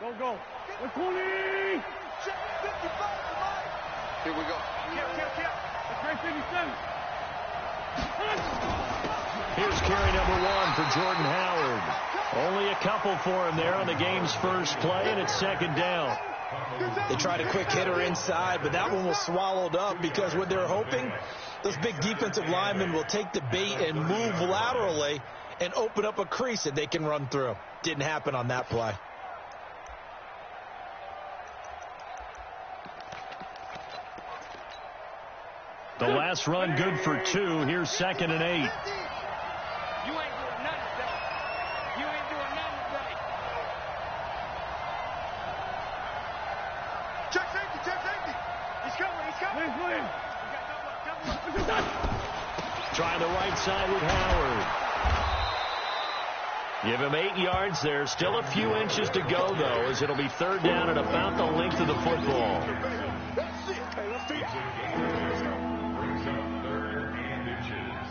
Go. 20. Here we go. That's 57. Here's carry number 1 for Jordan Howard. Only a couple for him there on the game's first play, and it's second down. They tried a quick hitter inside, but that one was swallowed up because what they're hoping, those big defensive linemen will take the bait and move laterally and open up a crease that they can run through. Didn't happen on that play. The last run good for 2. Here's 2nd and 8. Check safety. He's coming. Trying the right side with Howard. Give him 8 yards there. Still a few inches to go, though, as it'll be 3rd down and about the length of the football. That's it. Hey, let's see. Brings up 3rd and inches.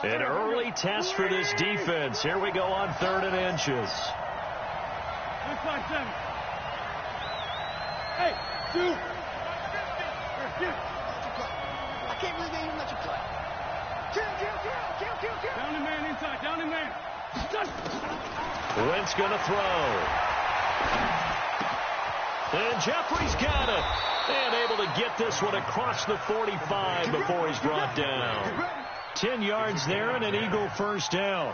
An early test for this defense. Here we go on 3rd and inches. Hey, 2. I can't believe they even let you play. Kill. Down the man inside. Wentz gonna throw. And Jeffrey's got it. And able to get this one across the 45 before he's brought down. 10 yards there and an Eagle first down.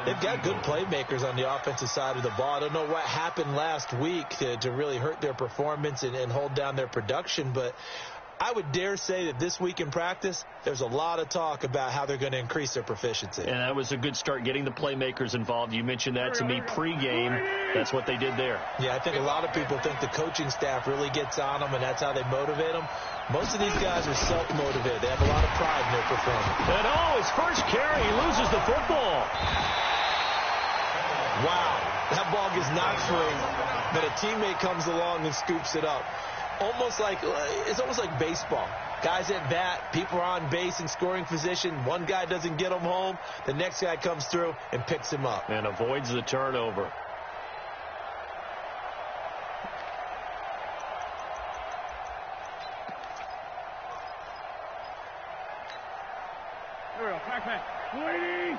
They've got good playmakers on the offensive side of the ball. I don't know what happened last week to really hurt their performance and hold down their production, but I would dare say that this week in practice, there's a lot of talk about how they're going to increase their proficiency. And that was a good start getting the playmakers involved. You mentioned that to me pregame. That's what they did there. Yeah, I think a lot of people think the coaching staff really gets on them, and that's how they motivate them. Most of these guys are self-motivated. They have a lot of pride in their performance. And his first carry, he loses the football. Wow, that ball gets knocked free, but a teammate comes along and scoops it up. It's almost like baseball. Guys at bat, people are on base in scoring position. One guy doesn't get him home. The next guy comes through and picks him up. And avoids the turnover. Here we go. Back. Waiting.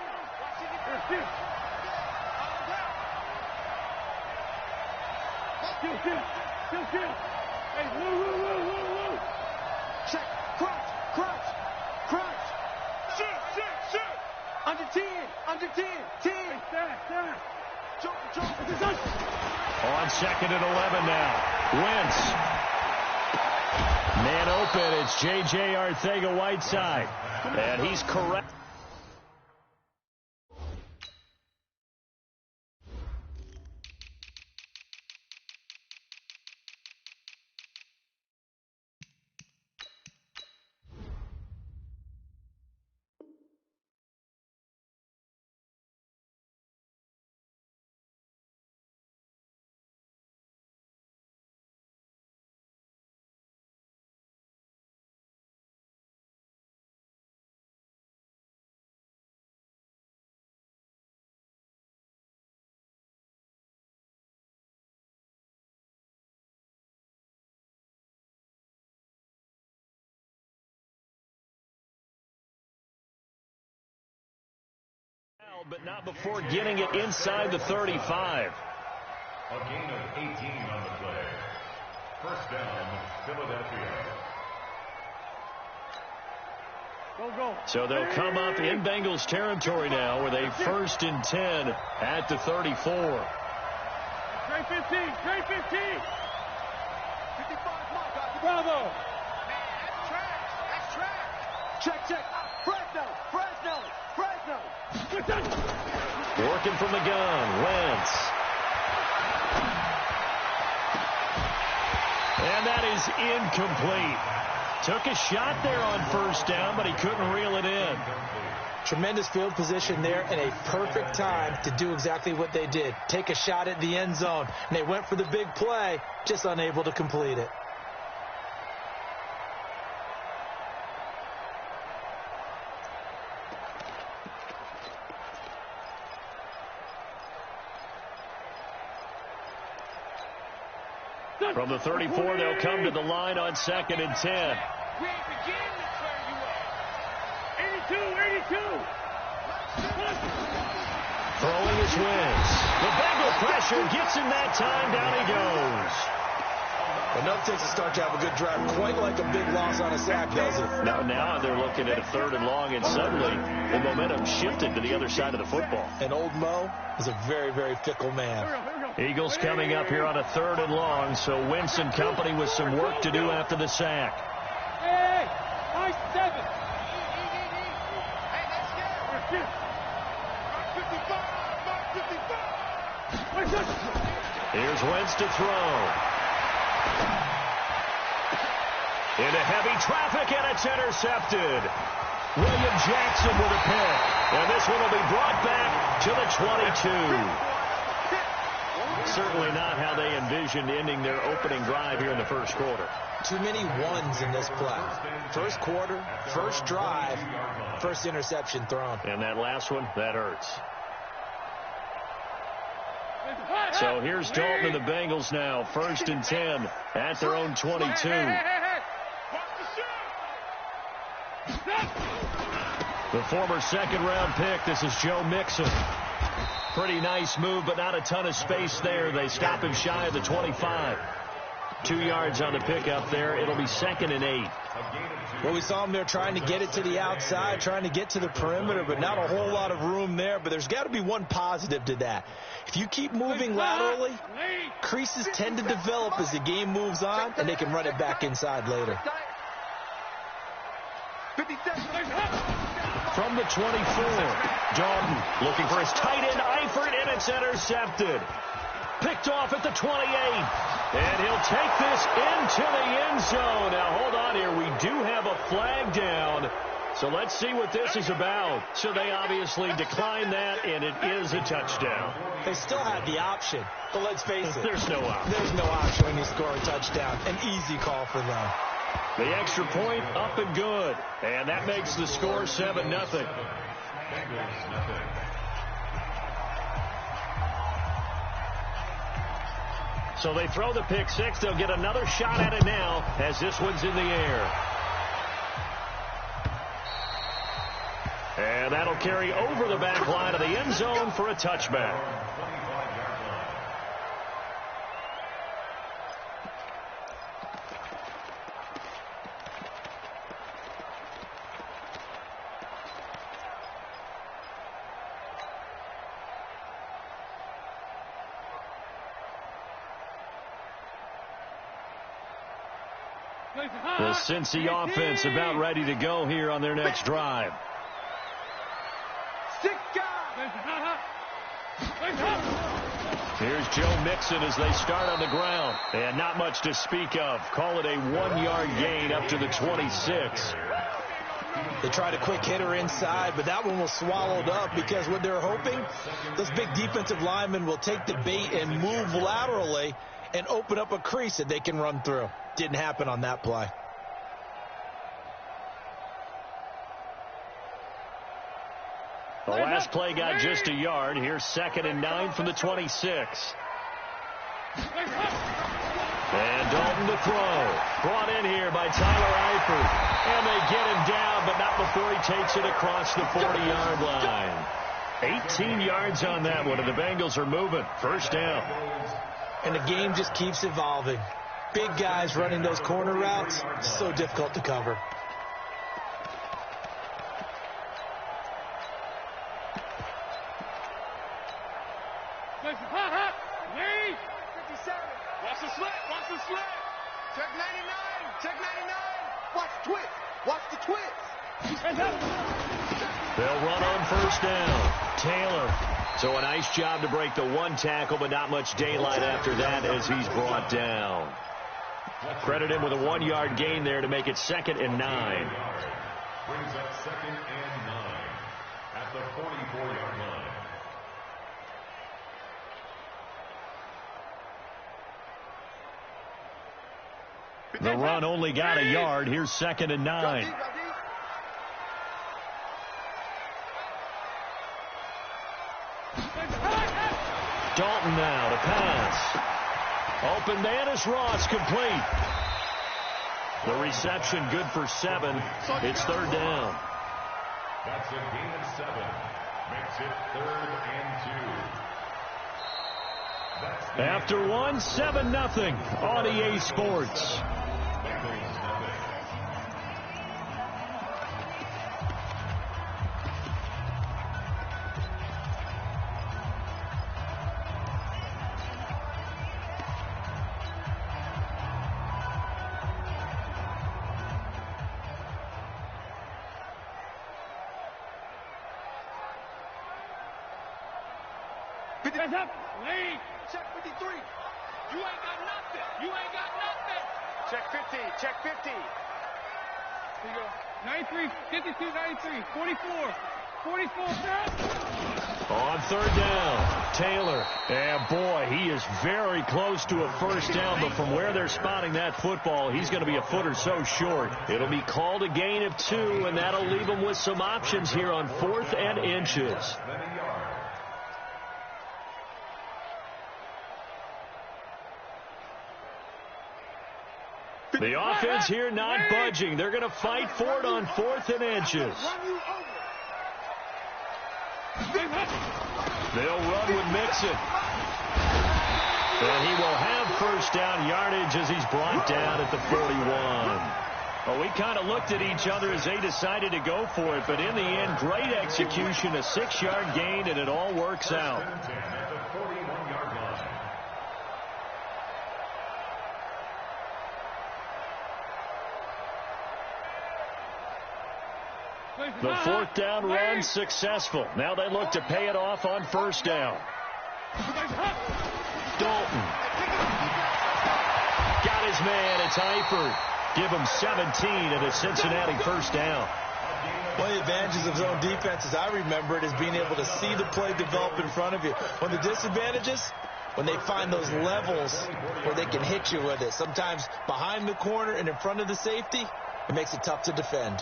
Kill. Hey, woo. Check. Crouch. Shoot. Under 10. 10. Stand. Jump. On 2nd and 11 now. Wentz. Man open. It's J.J. Arcega-Whiteside. And he's correct. But not before getting it inside the 35. A gain of 18 on the play. First down, Philadelphia. Go. So they'll come up in Bengals territory now with a 1st and 10 at the 34. Straight 15. 55, Bravo. That's trash. Check. Fresno. Working from the gun, Wentz. And that is incomplete. Took a shot there on 1st down, but he couldn't reel it in. Tremendous field position there and a perfect time to do exactly what they did. Take a shot at the end zone. And they went for the big play, just unable to complete it. From the 34, they'll come to the line on 2nd and 10. We ain't beginning to turn you up. 82. Throwing his wings. The Bengal pressure gets him that time. Down he goes. Enough takes to start to have a good drive, quite like a big loss on a sack, does it? Now they're looking at a 3rd and long, and suddenly the momentum shifted to the other side of the football. And old Mo is a very, very fickle man. Eagles coming up here on a 3rd and long, so Wentz and company with some work to do after the sack. Hey, nice 7. Here's Wentz to throw. Into heavy traffic, and it's intercepted. William Jackson with a pick. And this one will be brought back to the 22. Certainly not how they envisioned ending their opening drive here in the first quarter. Too many ones in this play. First quarter, first drive, first interception thrown. And that last one, that hurts. So here's Dalton and the Bengals now. 1st and 10 at their own 22. The former 2nd-round pick, this is Joe Mixon. Pretty nice move, but not a ton of space there. They stop him shy of the 25. 2 yards on the pickup there. It'll be 2nd and 8. Well, we saw him there trying to get it to the outside, trying to get to the perimeter, but not a whole lot of room there. But there's got to be one positive to that. If you keep moving laterally, creases tend to develop as the game moves on, and they can run it back inside later. From the 24, Dalton looking for his tight end, Eifert, and it's intercepted. Picked off at the 28. And he'll take this into the end zone. Now, hold on here. We do have a flag down. So let's see what this is about. So they obviously declined that, and it is a touchdown. They still had the option, but let's face it. There's no option. There's no option when you score a touchdown. An easy call for them. The extra point up and good. And that makes the score 7-0. So they throw the pick six. They'll get another shot at it now as this one's in the air. And that'll carry over the back line of the end zone for a touchback. The Cincy offense about ready to go here on their next drive. Here's Joe Mixon as they start on the ground. And not much to speak of. Call it a 1-yard gain up to the 26. They tried a quick hitter inside, but that one was swallowed up because what they're hoping, those big defensive linemen will take the bait and move laterally and open up a crease that they can run through. Didn't happen on that play. The last play got just a yard. Here's 2nd and 9 from the 26. And Dalton to throw. Brought in here by Tyler Eifert. And they get him down, but not before he takes it across the 40-yard line. 18 yards on that one, and the Bengals are moving. First down. And the game just keeps evolving. Big guys running those corner routes, so difficult to cover. Watch the slit. Watch the slit. Check 99. Check 99. Watch the twist. Watch the twist. They'll run on first down. Taylor. So a nice job to break the one tackle, but not much daylight after that as he's brought down. Credit him with a 1-yard gain there to make it 2nd and 9. Brings up 2nd and 9. the 44-yard line. The run only got a yard. Here's 2nd and 9. Dalton now to pass. Open man is Ross, complete. The reception good for 7. It's 3rd down. That's a gain of 7. Makes it 3rd and 2. After 1, 7-0 on EA Sports. Up. Lead. Check 53. You ain't got nothing. You ain't got nothing. Check 50. Check 50. Here you go. 93, 52, 93, 44. 44, stop. On 3rd down, Taylor. And boy, he is very close to a 1st down, but from where they're spotting that football, he's going to be a foot or so short. It'll be called a gain of 2, and that'll leave him with some options here on 4th and inches. The offense here not budging. They're going to fight for it on 4th and inches. They'll run with Mixon. And he will have 1st down yardage as he's brought down at the 41. Well, we kind of looked at each other as they decided to go for it, but in the end, great execution, a 6-yard gain, and it all works out. The 4th down run successful. Now they look to pay it off on 1st down. Dalton. Got his man. It's Eifert. Give him 17 and a Cincinnati 1st down. One of the advantages of zone defense, as I remember it, is being able to see the play develop in front of you. One of the disadvantages, when they find those levels where they can hit you with it. Sometimes behind the corner and in front of the safety, it makes it tough to defend.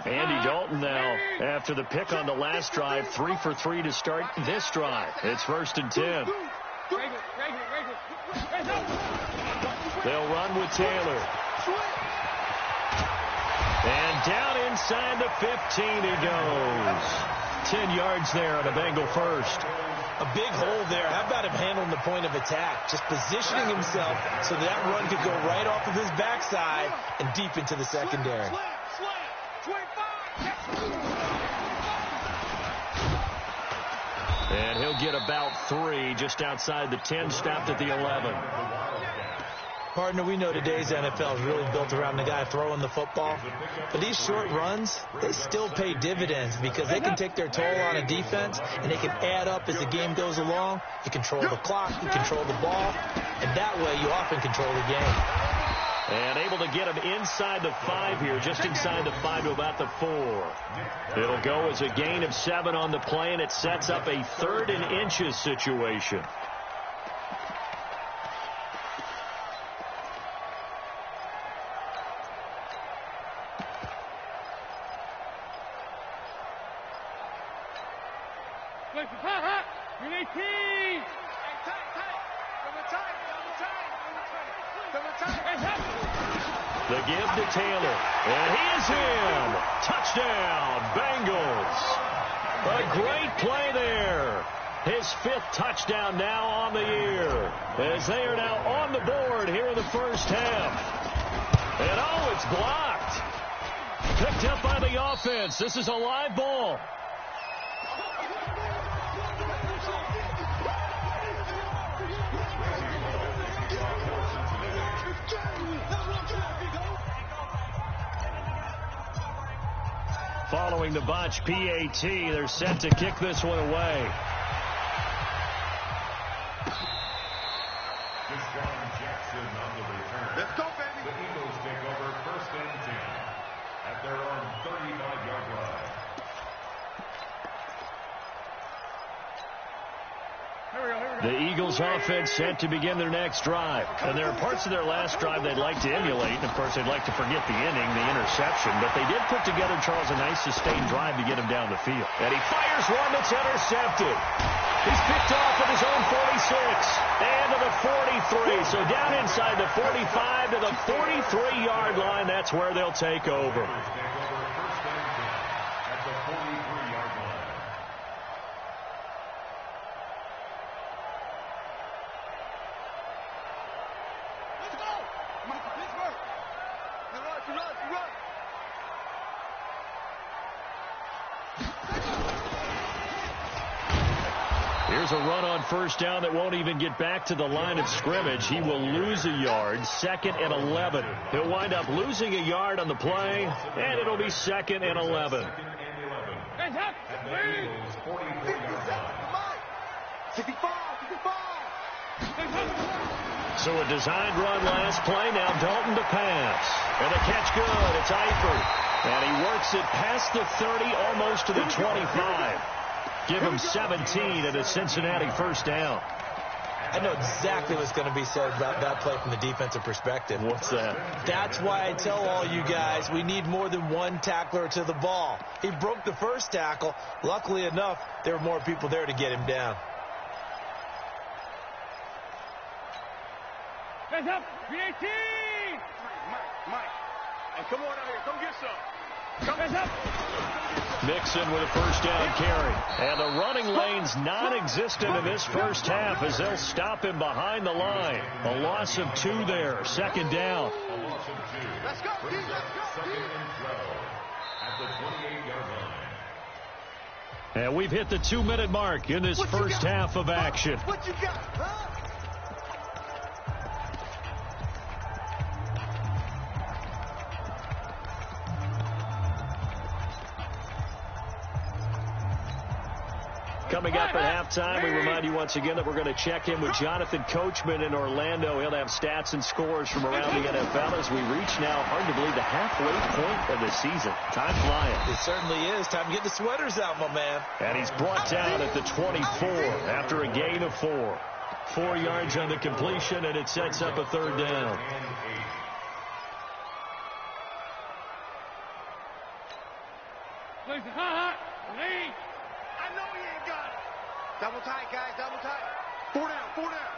Andy Dalton now, after the pick on the last drive, 3 for 3 to start this drive. It's 1st and 10. They'll run with Taylor. And down inside the 15 he goes. 10 yards there on a Bengal 1st. A big hole there. How about him handling the point of attack? Just positioning himself so that run could go right off of his backside and deep into the secondary. And he'll get about 3 just outside the 10, stopped at the 11. Partner, we know today's NFL is really built around the guy throwing the football. But these short runs, they still pay dividends because they can take their toll on a defense, and they can add up as the game goes along. You control the clock, you control the ball, and that way you often control the game. And able to get him inside the 5 here, just inside the 5 to about the 4. It'll go as a gain of 7 on the play, and it sets up a 3rd and inches situation. The give to Taylor, and he is in. Touchdown, Bengals. A great play there. His 5th touchdown now on the year, as they are now on the board here in the 1st half. And oh, it's blocked. Picked up by the offense. This is a live ball. Following the botch PAT, they're set to kick this one away. On the return. Let's go, baby. The Eagles take over 1st and 10 at their own The Eagles offense set to begin their next drive. And there are parts of their last drive they'd like to emulate. And, of course, they'd like to forget the inning, the interception. But they did put together, Charles, a nice sustained drive to get him down the field. And he fires one that's intercepted. He's picked off at his own 46 and to the 43. So down inside the 45 to the 43-yard line. That's where they'll take over. Here's a run on first down that won't even get back to the line of scrimmage. He will lose a yard, 2nd and 11. He'll wind up losing a yard on the play, and it'll be 2nd and 11. So a designed run last play. Now Dalton to pass. And the catch good. It's Eifert. And he works it past the 30, almost to the 25. Give him 17 at a Cincinnati first down. I know exactly what's going to be said about that play from the defensive perspective. What's that? That's why I tell all you guys we need more than one tackler to the ball. He broke the first tackle. Luckily enough, there were more people there to get him down. Hands up, 318! Mike. Hey, come on out here. Come get some. Hands up! Mixon with a first down carry. And the running lane's non-existent in this first half as they'll stop him behind the line. A loss of 2 there. 2nd down. Let's go, Keith. Let's go, Keith. At the 28-yard line. And we've hit the 2-minute mark in this first half of action. What you got, huh? Coming up at halftime, we remind you once again that we're going to check in with Jonathan Coachman in Orlando. He'll have stats and scores from around the NFL as we reach now, hard to believe, the halfway point of the season. Time flying. It certainly is. Time to get the sweaters out, my man. And he's brought down at the 24 after a gain of 4. 4 yards on the completion, and it sets up a 3rd down. Lead. I know he ain't got it. Double tight, guys. Double tight. 4 down. 4 down.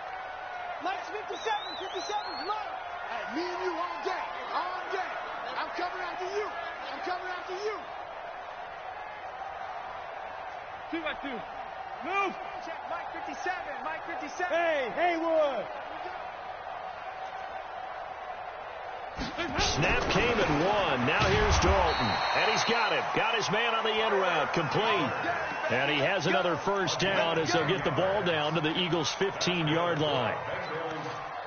Mike's 57. 57's low. Hey, me and you all day. All day. I'm coming after you. I'm coming after you. 2 by 2. Move. Check Mike 57. Mike 57. Hey, Haywood. Snap came at 1. Now here's Dalton. And he's got it. Got his man on the end route. Complete. And he has another first down as they'll get the ball down to the Eagles' 15-yard line.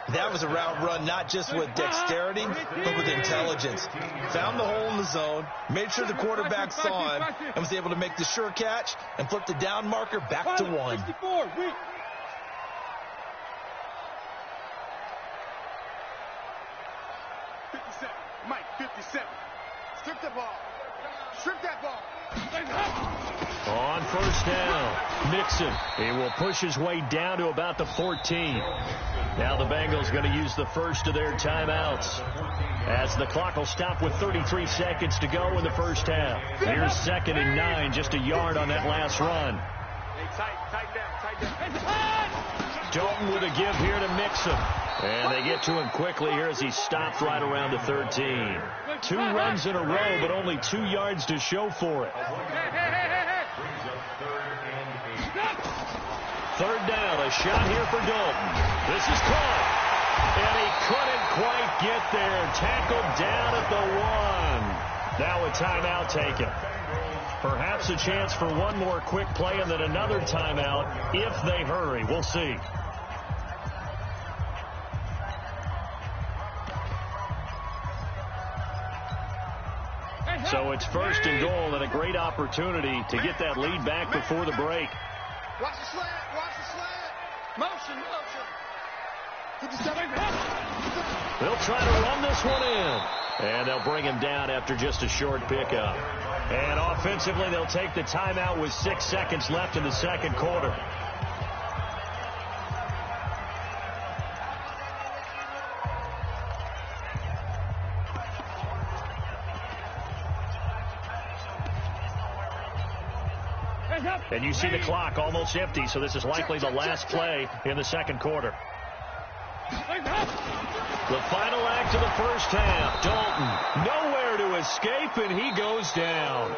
That was a route run not just with dexterity, but with intelligence. Found the hole in the zone, made sure the quarterback saw him, and was able to make the sure catch and flip the down marker back to 1. 64. Weak. Mike 57. Strip the ball. Strip that ball. On first down, Mixon. He will push his way down to about the 14. Now the Bengals going to use the first of their timeouts as the clock will stop with 33 seconds to go in the first half. Here's 2nd and 9, just a yard on that last run. Hey, tight down. Dalton with a give here to Mixon. And they get to him quickly here as he stopped right around the 13. 2 runs in a row, but only 2 yards to show for it. 3rd down, a shot here for Dalton. This is caught. And he couldn't quite get there. Tackled down at the 1. Now a timeout taken. Perhaps a chance for one more quick play and then another timeout if they hurry. We'll see. So it's 1st and goal and a great opportunity to get that lead back before the break. Watch the slant. Watch the slant. Motion. 57. They'll try to run this one in. And they'll bring him down after just a short pickup. And offensively, they'll take the timeout with 6 seconds left in the 2nd quarter. And you see the clock almost empty, so this is likely the last play in the second quarter. The final act of the first half. Dalton nowhere to escape, and he goes down.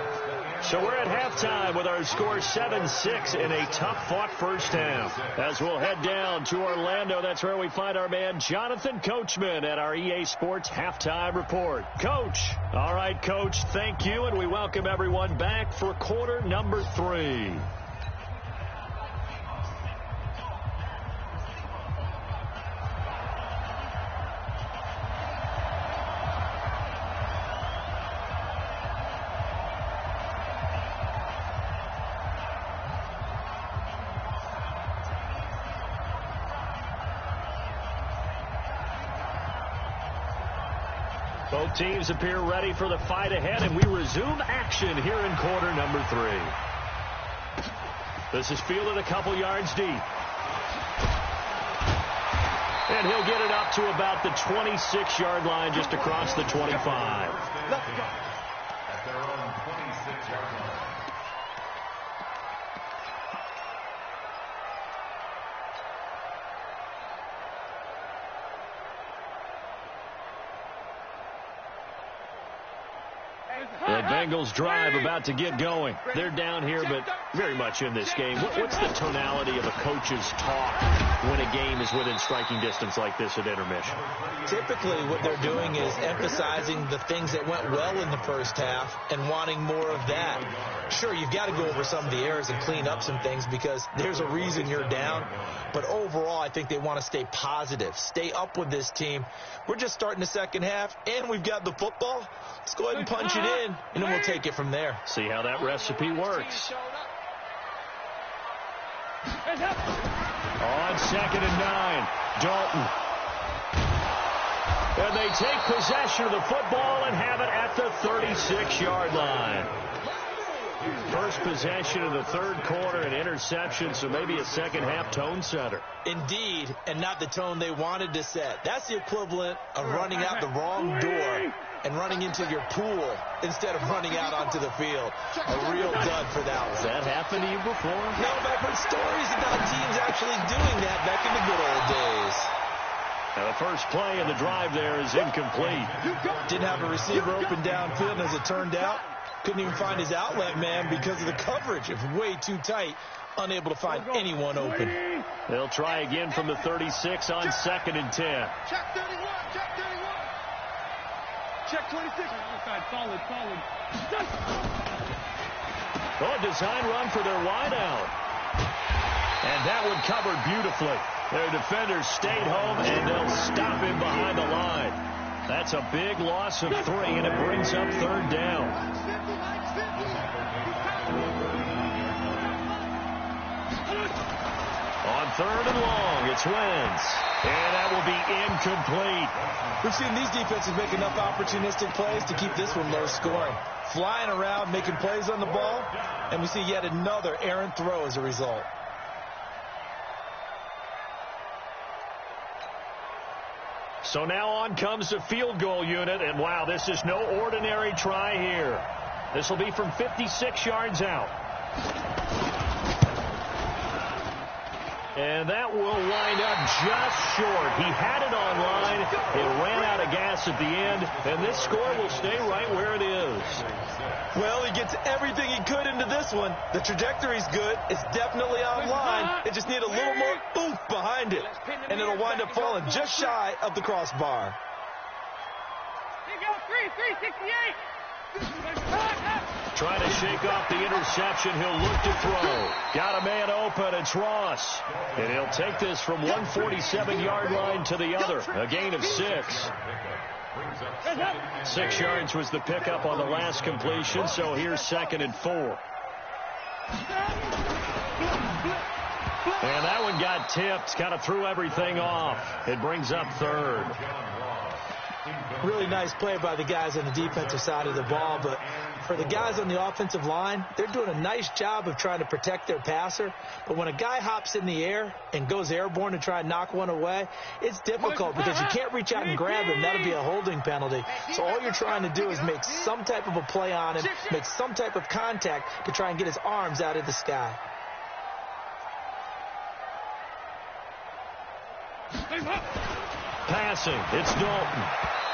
So we're at halftime with our score 7-6 in a tough-fought first half. As we'll head down to Orlando, that's where we find our man Jonathan Coachman at our EA Sports Halftime Report. Coach. All right, Coach, thank you, and we welcome everyone back for quarter number 3. Both teams appear ready for the fight ahead, and we resume action here in quarter number 3. This is fielded a couple yards deep. And he'll get it up to about the 26-yard line, just across the 25. Let's go. At their own 26-yard line. The Bengals drive about to get going. They're down here, but very much in this game. What's the tonality of a coach's talk when a game is within striking distance like this at intermission? Typically, what they're doing is emphasizing the things that went well in the first half and wanting more of that. Sure, you've got to go over some of the errors and clean up some things because there's a reason you're down. But overall, I think they want to stay positive, stay up with this team. We're just starting the second half, and we've got the football. Let's go ahead and punch it in, and then we'll take it from there. See how that recipe works. On 2nd and 9, Dalton. And they take possession of the football and have it at the 36-yard line. First possession of the third quarter, an interception, so maybe a second-half tone setter. Indeed, and not the tone they wanted to set. That's the equivalent of running out the wrong door and running into your pool instead of running out onto the field. A real dud for that one. Has that happened to you before? No, but I've heard stories about teams actually doing that back in the good old days. Now the first play of the drive there is incomplete. Didn't have a receiver open downfield, and as it turned out, couldn't even find his outlet man because of the coverage. It was way too tight, unable to find anyone open. They'll try again from the 36 on 2nd and 10. Check 31, check 31. Check 26. Solid. Oh, design run for their wideout. And that one covered beautifully. Their defenders stayed home, and they'll stop him behind the line. That's a big loss of 3, and it brings up 3rd down. On 3rd and long, it's Wentz. And that will be incomplete. We've seen these defenses make enough opportunistic plays to keep this one low scoring. Flying around, making plays on the ball, and we see yet another errant throw as a result. So now on comes the field goal unit, and wow, this is no ordinary try here. This will be from 56 yards out. And that will wind up just short. He had it on line. It ran out of gas at the end, and this score will stay right where it is. Well, he gets everything he could into this one. The trajectory's good. It's definitely on line. It just needs a little more oomph behind it, and it'll wind up falling just shy of the crossbar. Here you go, 368. Trying to shake off the interception. He'll look to throw. Got a man open. It's Ross. And he'll take this from 147-yard line to the other. A gain of 6. 6 yards was the pickup on the last completion, so here's 2nd and 4. And that one got tipped. Kind of threw everything off. It brings up 3rd. Really nice play by the guys on the defensive side of the ball, but for the guys on the offensive line, they're doing a nice job of trying to protect their passer. But when a guy hops in the air and goes airborne to try and knock one away, it's difficult because you can't reach out and grab him. That'll be a holding penalty. So all you're trying to do is make some type of a play on him, make some type of contact to try and get his arms out of the sky. Passing, it's Dalton.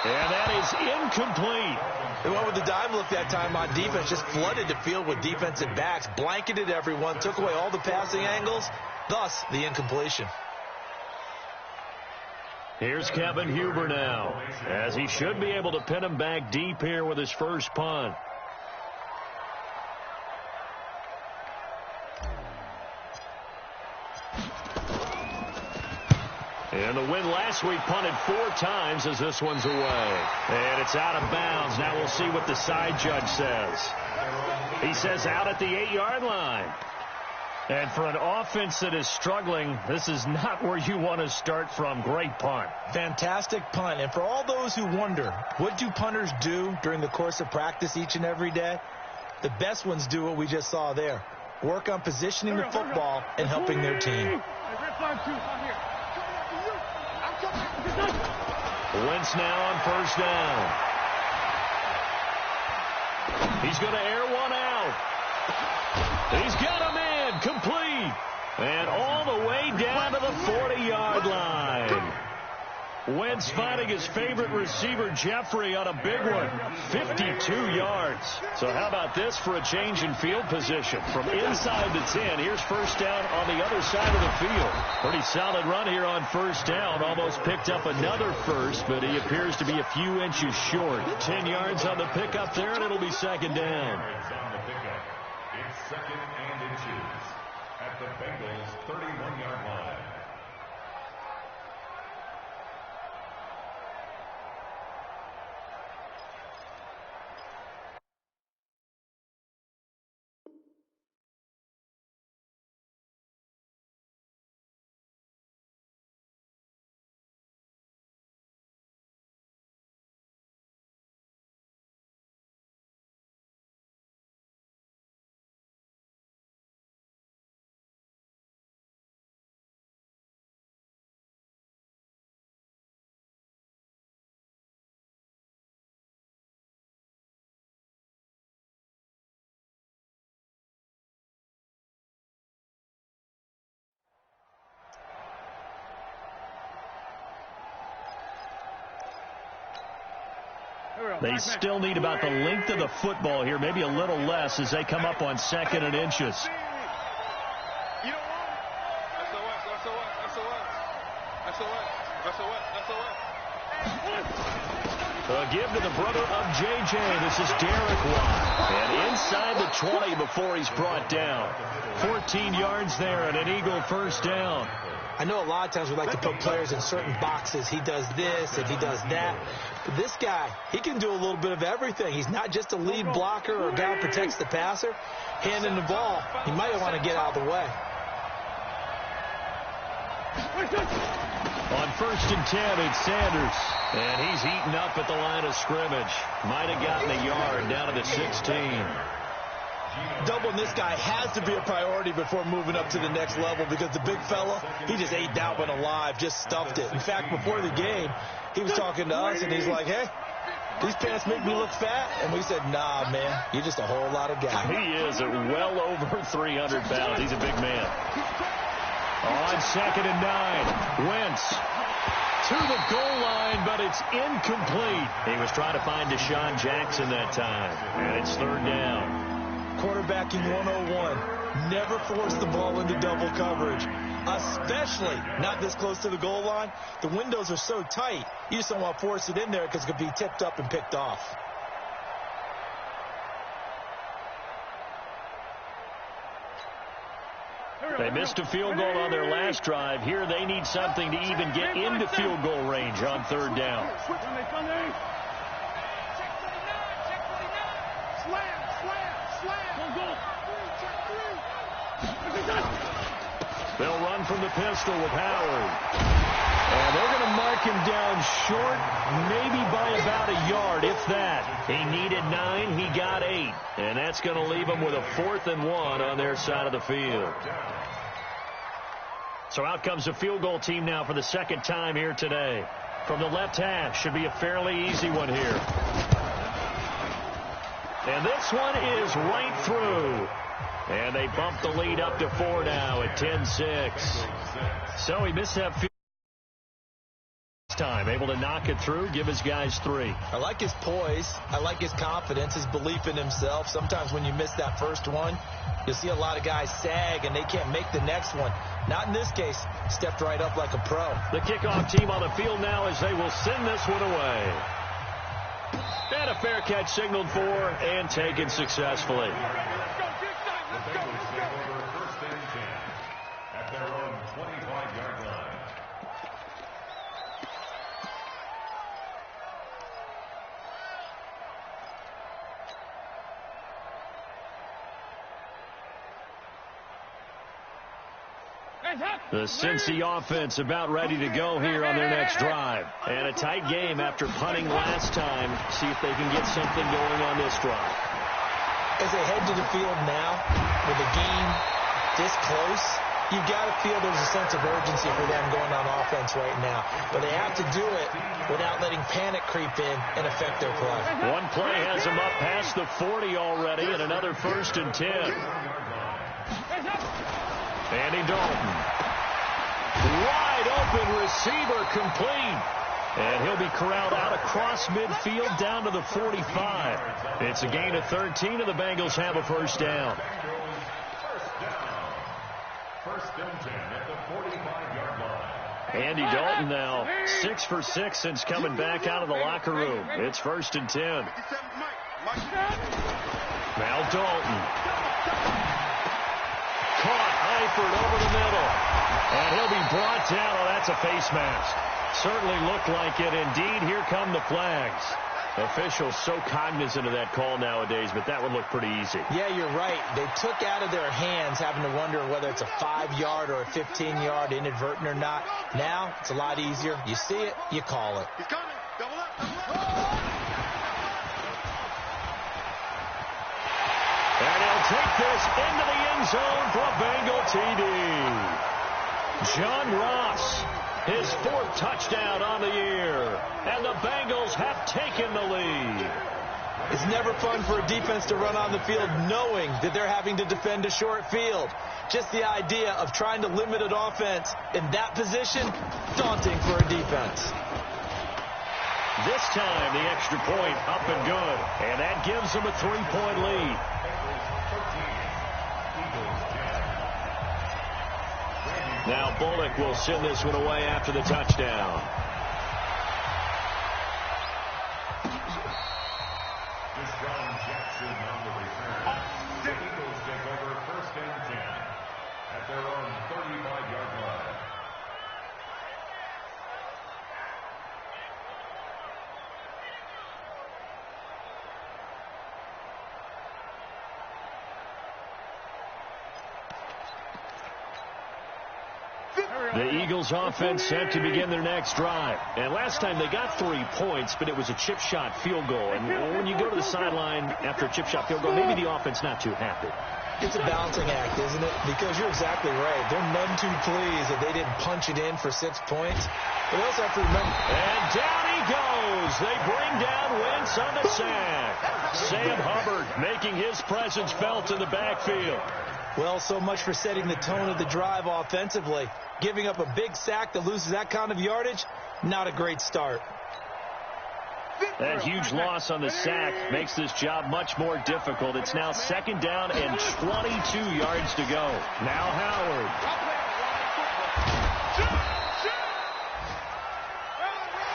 And that is incomplete. They went with the dime look that time on defense, just flooded the field with defensive backs, blanketed everyone, took away all the passing angles, thus the incompletion. Here's Kevin Huber now, as he should be able to pin him back deep here with his first punt. And the win last week punted 4 times as this one's away. And it's out of bounds. Now we'll see what the side judge says. He says out at the 8-yard line. And for an offense that is struggling, this is not where you want to start from. Great punt. Fantastic punt. And for all those who wonder, what do punters do during the course of practice each and every day? The best ones do what we just saw there. Work on positioning the football and helping their team. Wentz now on first down. He's going to air one out. He's got him in, complete. And all the way down to the 40-yard line. Wentz finding his favorite receiver, Jeffrey, on a big one. 52 yards. So how about this for a change in field position? From inside to 10, here's first down on the other side of the field. Pretty solid run here on first down. Almost picked up another first, but he appears to be a few inches short. 10 yards on the pickup there, and it'll be second down. It's second and inches at the Bengals' 31-yard line. They still need about the length of the football here, maybe a little less as they come up on second and inches. A give to the brother of J.J. This is Derek Watt. And inside the 20 before he's brought down. 14 yards there and an Eagle first down. I know a lot of times we like to put players in certain boxes. He does this and he does that. But this guy, he can do a little bit of everything. He's not just a lead blocker or a guy who protects the passer. Handing the ball, he might want to get out of the way. On first and 10, it's Sanders. And he's eaten up at the line of scrimmage. Might have gotten a yard down to the 16. Doubling this guy has to be a priority before moving up to the next level because the big fella, he just ate that one alive, just stuffed it. In fact, before the game, he was talking to us, and he's like, hey, these pants make me look fat? And we said, nah, man, you're just a whole lot of guy. He is at well over 300 pounds. He's a big man. On second and 9, Wentz to the goal line, but it's incomplete. He was trying to find Deshaun Jackson that time, and it's third down. Quarterbacking 101. Never force the ball into double coverage, especially not this close to the goal line. The windows are so tight, you just don't want to force it in there because it could be tipped up and picked off. They missed a field goal on their last drive. Here they need something to even get into field goal range on third down. They'll run from the pistol with Howard. And they're going to mark him down short, maybe by about a yard, if that. He needed 9, he got 8. And that's going to leave him with a 4th and 1 on their side of the field. So out comes the field goal team now for the second time here today. From the left hash, should be a fairly easy one here. And this one is right through. And they bump the lead up to 4 now at 10-6. So he missed that field time, able to knock it through, give his guys 3. I like his poise. I like his confidence, his belief in himself. Sometimes when you miss that first one, you'll see a lot of guys sag and they can't make the next one. Not in this case. Stepped right up like a pro. The kickoff team on the field now as they will send this one away. And a fair catch signaled for and taken successfully. The Bengals take over 1st and 10 at their own 25-yard line. The Cincy offense about ready to go here on their next drive. And a tight game after punting last time. See if they can get something going on this drive. As they head to the field now, with the game this close, you've got to feel there's a sense of urgency for them going on offense right now. But they have to do it without letting panic creep in and affect their play. One play has them up past the 40 already, and another 1st and 10. Andy Dalton. Wide open receiver complete. And he'll be corralled out across midfield down to the 45. It's a gain of 13, and the Bengals have a 1st down. 1st and 10 at the 45-yard line. Andy Dalton now 6 for 6 since coming back out of the locker room. It's 1st and 10. Now Dalton. Caught Eifert over the middle. And he'll be brought down. Oh, that's a face mask. Certainly looked like it. Indeed, here come the flags. Officials so cognizant of that call nowadays, but that would look pretty easy. Yeah, you're right. They took out of their hands having to wonder whether it's a 5-yard or a 15-yard inadvertent or not. Now, it's a lot easier. You see it, you call it. He's coming. Double up. Double up. And he'll take this into the end zone for a Bengal TD. John Ross, his 4th touchdown on the year. And the Bengals have taken the lead. It's never fun for a defense to run on the field knowing that they're having to defend a short field. Just the idea of trying to limit an offense in that position, daunting for a defense. This time, the extra point up and good. And that gives them a 3-point lead. Now Bullock will send this one away after the touchdown. Jackson on the return. The Eagles take over 1st and 10 at their own 35-yard line. The Eagles offense set to begin their next drive. And last time they got 3 points, but it was a chip shot field goal. And when you go to the sideline after a chip shot field goal, maybe the offense not too happy. It's a balancing act, isn't it? Because you're exactly right. They're none too pleased that they didn't punch it in for 6 points. But they also have to remember. And down he goes. They bring down Wentz on the sack. Sam Hubbard making his presence felt in the backfield. Well, so much for setting the tone of the drive offensively. Giving up a big sack that loses that kind of yardage, not a great start. That huge loss on the sack makes this job much more difficult. It's now 2nd down and 22 yards to go. Now Howard.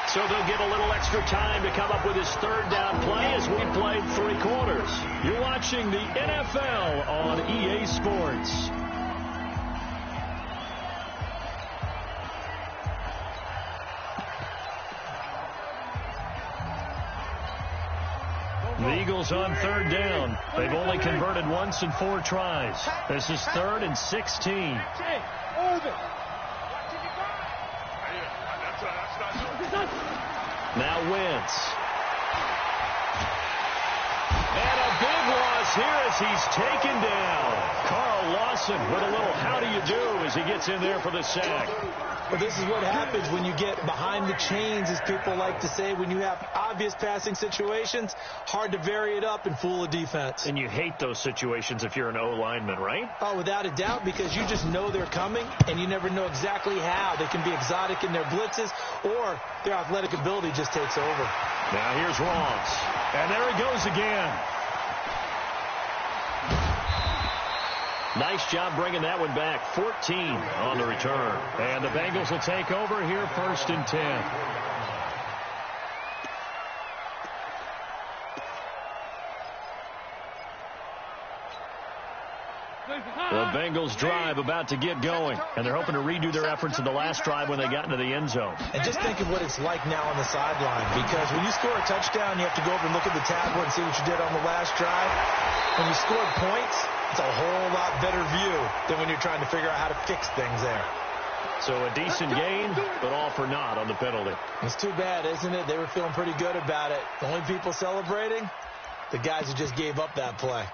So they'll get a little extra time to come up with his 3rd down play as we played 3 quarters. You're watching the NFL on EA Sports. The Eagles Bengals on third down. They've only converted once in 4 tries. This is 3rd and 16. Now Wentz. And a big loss here as he's taken down. Carl Lawson with a little how do you do as he gets in there for the sack. Well, this is what happens when you get behind the chains, as people like to say. When you have obvious passing situations, hard to vary it up and fool a defense. And you hate those situations if you're an O-lineman, right? Oh, without a doubt, because you just know they're coming, and you never know exactly how. They can be exotic in their blitzes, or their athletic ability just takes over. Now here's Ross. And there he goes again. Nice job bringing that one back. 14 on the return. And the Bengals will take over here 1st and 10. The Bengals drive about to get going, and they're hoping to redo their efforts in the last drive when they got into the end zone. And just think of what it's like now on the sideline, because when you score a touchdown, you have to go over and look at the tablet and see what you did on the last drive. When you scored points, it's a whole lot better view than when you're trying to figure out how to fix things there. So a decent gain, but all for naught on the penalty. It's too bad, isn't it? They were feeling pretty good about it. The only people celebrating, the guys who just gave up that play.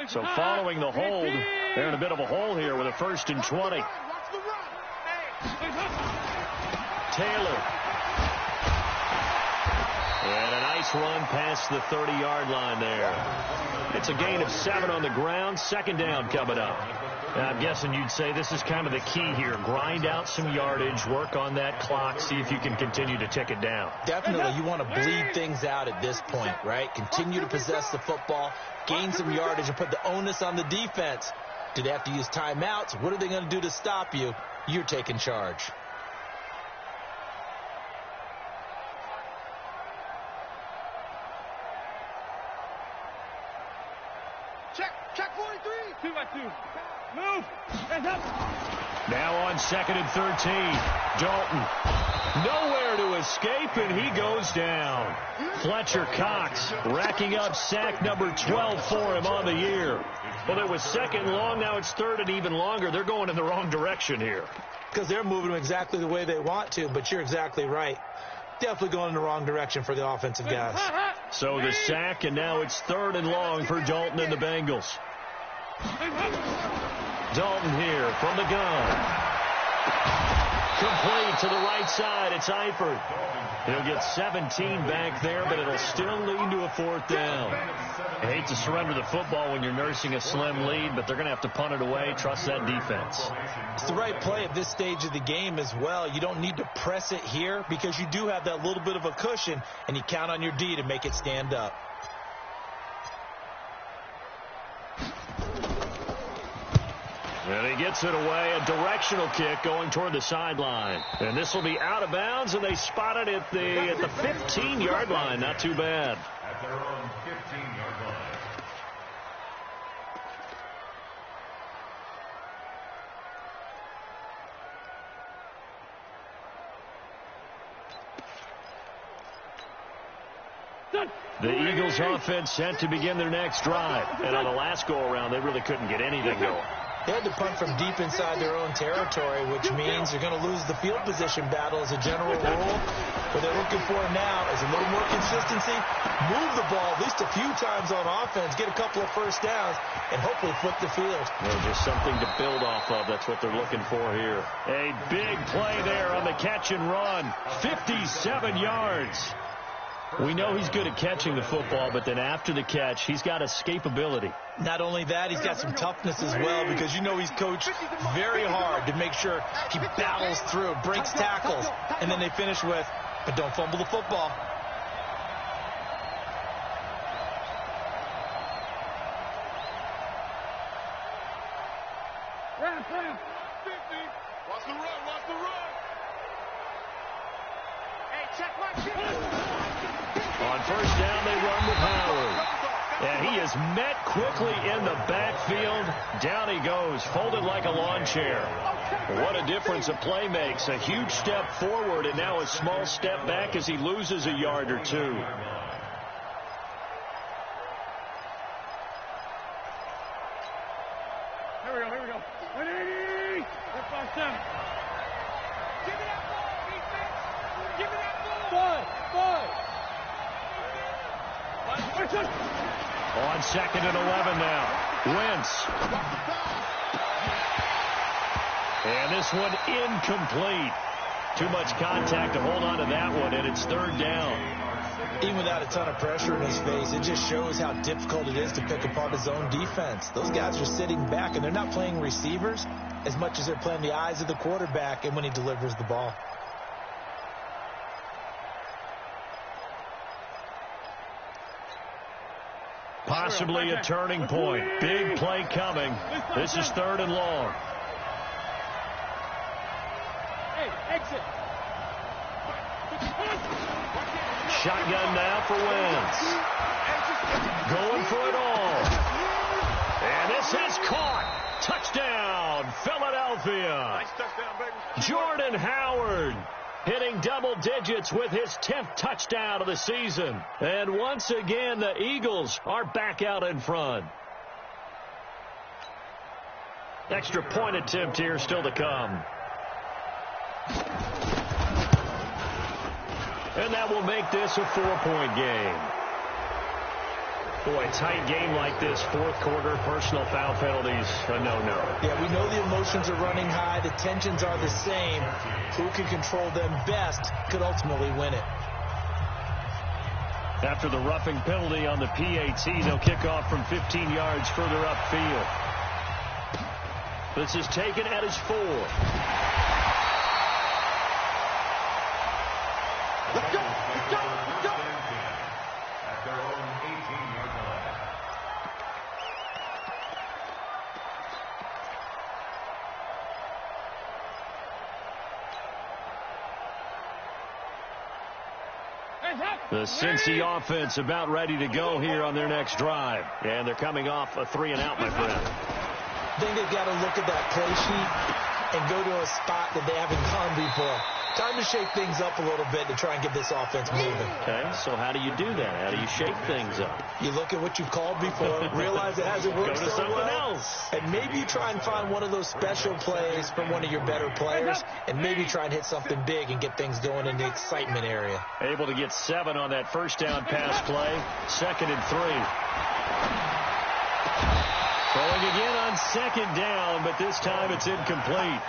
So following the hold, they're in a bit of a hole here with a 1st and 20. Taylor. And a nice run past the 30-yard line there. It's a gain of 7 on the ground. 2nd down coming up. Now, I'm guessing you'd say this is kind of the key here. Grind out some yardage, work on that clock, see if you can continue to tick it down. Definitely. You want to bleed things out at this point, right? Continue to possess the football, gain some yardage, and put the onus on the defense. Do they have to use timeouts? What are they going to do to stop you? You're taking charge. Check 43. 2 by 2. Move. Hands up. Now on 2nd and 13. Dalton. Nowhere to escape, and he goes down. Fletcher Cox racking up sack number 12 for him on the year. Well, it was 2nd long. Now it's 3rd and even longer. They're going in the wrong direction here. Because they're moving exactly the way they want to, but you're exactly right. Definitely going in the wrong direction for the offensive guys. So the sack, and now it's 3rd and long for Dalton and the Bengals. Dalton here from the gun. Complete to the right side. It's Eifert. He'll get 17 back there, but it'll still lead to a 4th down. I hate to surrender the football when you're nursing a slim lead, but they're going to have to punt it away. Trust that defense. It's the right play at this stage of the game as well. You don't need to press it here because you do have that little bit of a cushion, and you count on your D to make it stand up. And he gets it away, a directional kick going toward the sideline. And this will be out of bounds, and they spot it at the 15-yard line. Not too bad. At their own 15-yard line. The Eagles offense set to begin their next drive. And on the last go-around, they really couldn't get anything going. They had to punt from deep inside their own territory, which means they're going to lose the field position battle as a general rule. What they're looking for now is a little more consistency, move the ball at least a few times on offense, get a couple of 1st downs, and hopefully flip the field. Well, just something to build off of. That's what they're looking for here. A big play there on the catch and run. 57 yards. We know he's good at catching the football, but then after the catch, he's got escapability. Not only that, he's got some toughness as well, because you know he's coached very hard to make sure he battles through, breaks tackles, and then they finish with, but don't fumble the football. Run. 50. Watch the run. Hey, check my On 1st down, they run with Howard. And he is met quickly in the backfield. Down he goes, folded like a lawn chair. What a difference a play makes. A huge step forward and now a small step back as he loses a yard or two. Here we go. 180. That's 5-7. Give me that ball, defense. Give me that ball. On 2nd and 11 now. Wentz. And this one incomplete. Too much contact to hold on to that one, and it's 3rd down. Even without a ton of pressure in his face, it just shows how difficult it is to pick apart his own defense. Those guys are sitting back, and they're not playing receivers as much as they're playing the eyes of the quarterback and when he delivers the ball. Possibly a turning point. Big play coming. This is 3rd and long. Hey, exit. Shotgun now for Wentz. Going for it all. And this is caught. Touchdown, Philadelphia. Nice touchdown, baby. Jordan Howard hitting double digits with his 10th touchdown of the season. And once again, the Eagles are back out in front. Extra point attempt here still to come. And that will make this a 4-point game. Boy, tight game like this, 4th quarter, personal foul penalties, a no-no. Yeah, we know the emotions are running high. The tensions are the same. Who can control them best could ultimately win it. After the roughing penalty on the PAT, they'll kick off from 15 yards further upfield. This is taken at his 4. Let's go. At their own 18-yard line. The Cincy offense about ready to go here on their next drive. And they're coming off a 3-and-out, my friend. I think they've got to look at that play sheet and go to a spot that they haven't gone before. Time to shake things up a little bit to try and get this offense moving. Okay, so how do you do that? How do you shake things up? You look at what you've called before, realize it hasn't worked Go to so something well, else. and maybe you try and find one of those special plays from one of your better players, and maybe try and hit something big and get things going in the excitement area. Able to get 7 on that first down pass play. 2nd and 3. Throwing again on 2nd down, but this time it's incomplete.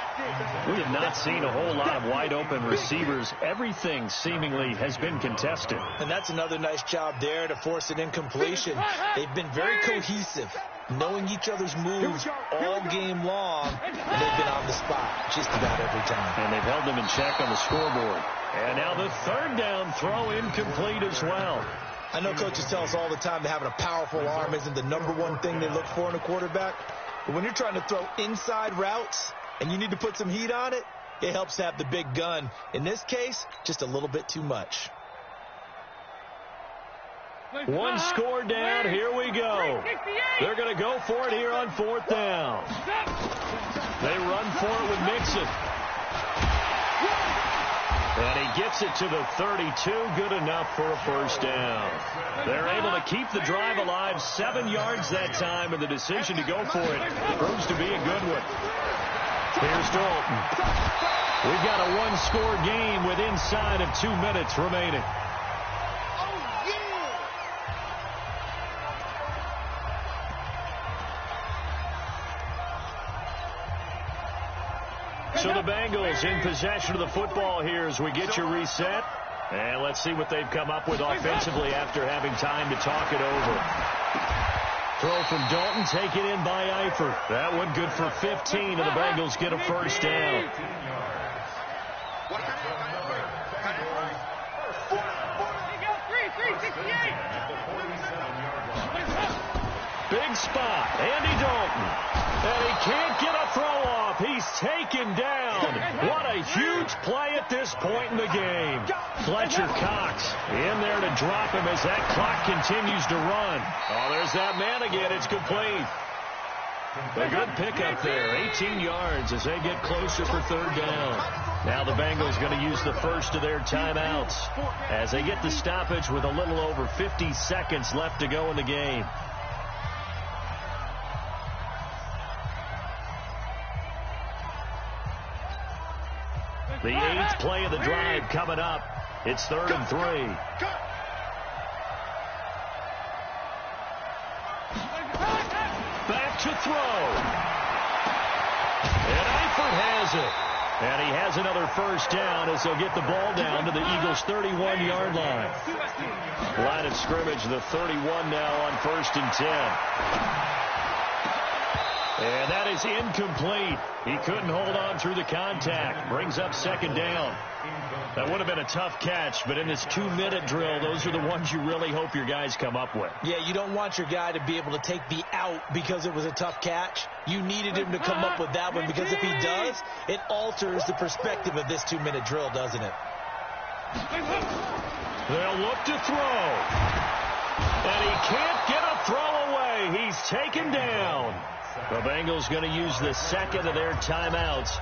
We have not seen a whole lot of wide open receivers. Everything seemingly has been contested. And that's another nice job there to force an incompletion. They've been very cohesive, knowing each other's moves all game long, and they've been on the spot just about every time. And they've held them in check on the scoreboard. And now the 3rd down throw incomplete as well. I know coaches tell us all the time that having a powerful arm isn't the #1 thing they look for in a quarterback. But when you're trying to throw inside routes and you need to put some heat on it, it helps to have the big gun. In this case, just a little bit too much. 1 score down. Here we go. They're going to go for it here on 4th down. They run for it with Mixon. And he gets it to the 32. Good enough for a first down. They're able to keep the drive alive. 7 yards that time, and the decision to go for it proves to be a good one. Here's Dalton. We've got a 1-score game with inside of 2 minutes remaining. So the Bengals in possession of the football here as we get you reset. And let's see what they've come up with offensively after having time to talk it over. Throw from Dalton, taken in by Eifert. That one good for 15, and the Bengals get a first down. Big spot, Andy Dalton. And he can't get a throw off. He's taken down. What a huge play at this point in the game. Fletcher Cox in there to drop him as that clock continues to run. Oh, there's that man again. It's complete. A good pickup there. 18 yards as they get closer for 3rd down. Now the Bengals going to use the first of their timeouts as they get the stoppage with a little over 50 seconds left to go in the game. The 8th play of the drive coming up. It's 3rd and 3. Back to throw. And Eifert has it. And he has another first down as they'll get the ball down to the Eagles' 31-yard line. Line of scrimmage, the 31 now on 1st and 10. And that is incomplete. He couldn't hold on through the contact. Brings up 2nd down. That would have been a tough catch, but in this 2-minute drill, those are the ones you really hope your guys come up with. Yeah, you don't want your guy to be able to take the out because it was a tough catch. You needed him to come up with that one, because if he does, it alters the perspective of this 2-minute drill, doesn't it? They'll look to throw. And he can't get a throw away. He's taken down. The Bengals going to use the 2nd of their timeouts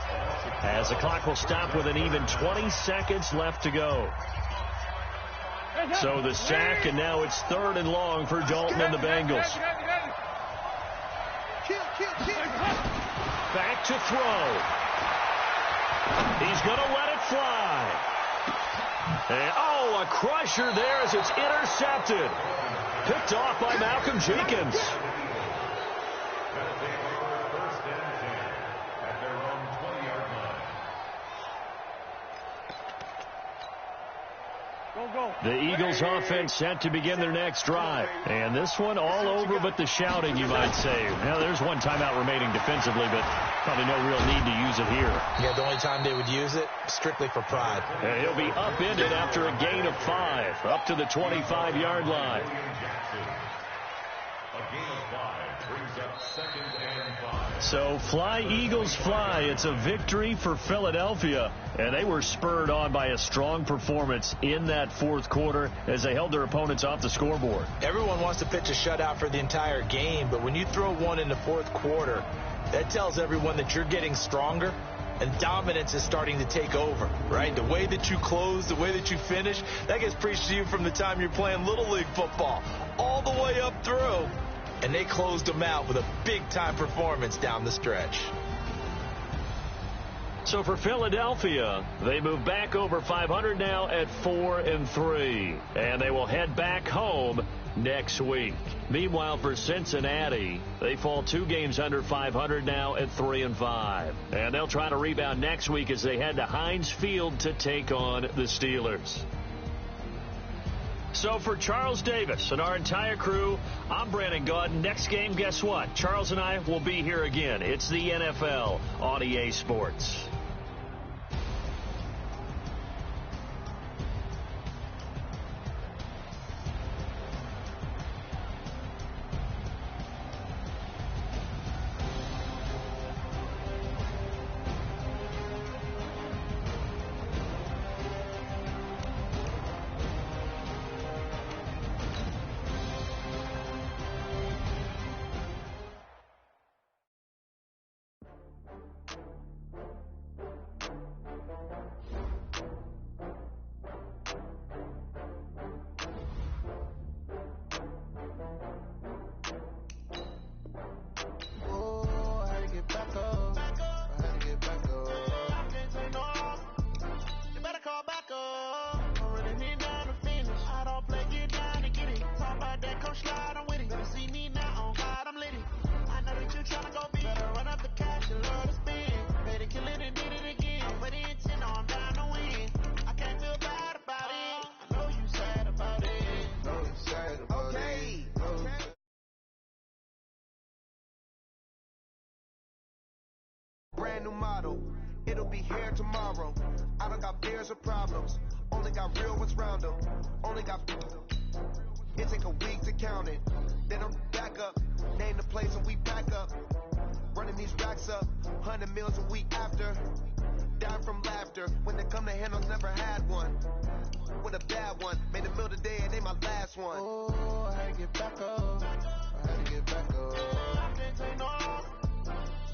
as the clock will stop with an even 20 seconds left to go. So the sack, and now it's 3rd and long for Dalton and the Bengals. Back to throw. He's going to let it fly. And, a crusher there as it's intercepted. Picked off by Malcolm Jenkins. The Eagles offense set to begin their next drive. And this one all over but the shouting, you might say. Now, there's one timeout remaining defensively, but probably no real need to use it here. Yeah, the only time they would use it, strictly for pride. And he'll be upended after a gain of 5, up to the 25-yard line. A gain of 5 brings up 2nd and 5. So fly, Eagles, fly. It's a victory for Philadelphia. And they were spurred on by a strong performance in that 4th quarter as they held their opponents off the scoreboard. Everyone wants to pitch a shutout for the entire game, but when you throw one in the 4th quarter, that tells everyone that you're getting stronger and dominance is starting to take over, right? The way that you close, the way that you finish, that gets preached to you from the time you're playing Little League football all the way up through. And they closed them out with a big-time performance down the stretch. So for Philadelphia, they move back over 500 now at 4 and 3. And they will head back home next week. Meanwhile, for Cincinnati, they fall 2 games under 500 now at 3 and 5. And they'll try to rebound next week as they head to Heinz Field to take on the Steelers. So for Charles Davis and our entire crew, I'm Brandon Gaudin. Next game, guess what? Charles and I will be here again. It's the NFL on EA Sports. Brand new model, it'll be here tomorrow. I don't got fears or problems, only got real ones round them. Only got, it take a week to count it. Then I'm back up, name the place and we back up. Running these racks up, 100 meals a week after. Dying from laughter, when they come to handles, never had one. With a bad one, made a meal today and they my last one. Oh, I had to get back up, I had to get back up. I can't take no,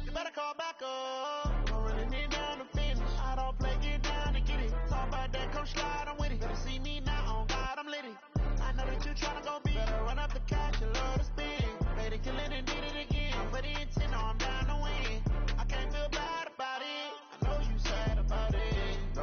you better call back up. Don't really need down to finish. I don't play, get down to get it. Talk about that, come slide, I'm with it. Better see me now, on God, I'm litty. I know that you tryna go big. Better run up the cash, you love to spin. Made it, kill it, and did it again. But the intent, no, I'm down to win. I can't feel bad about it. I know you sad about it. No,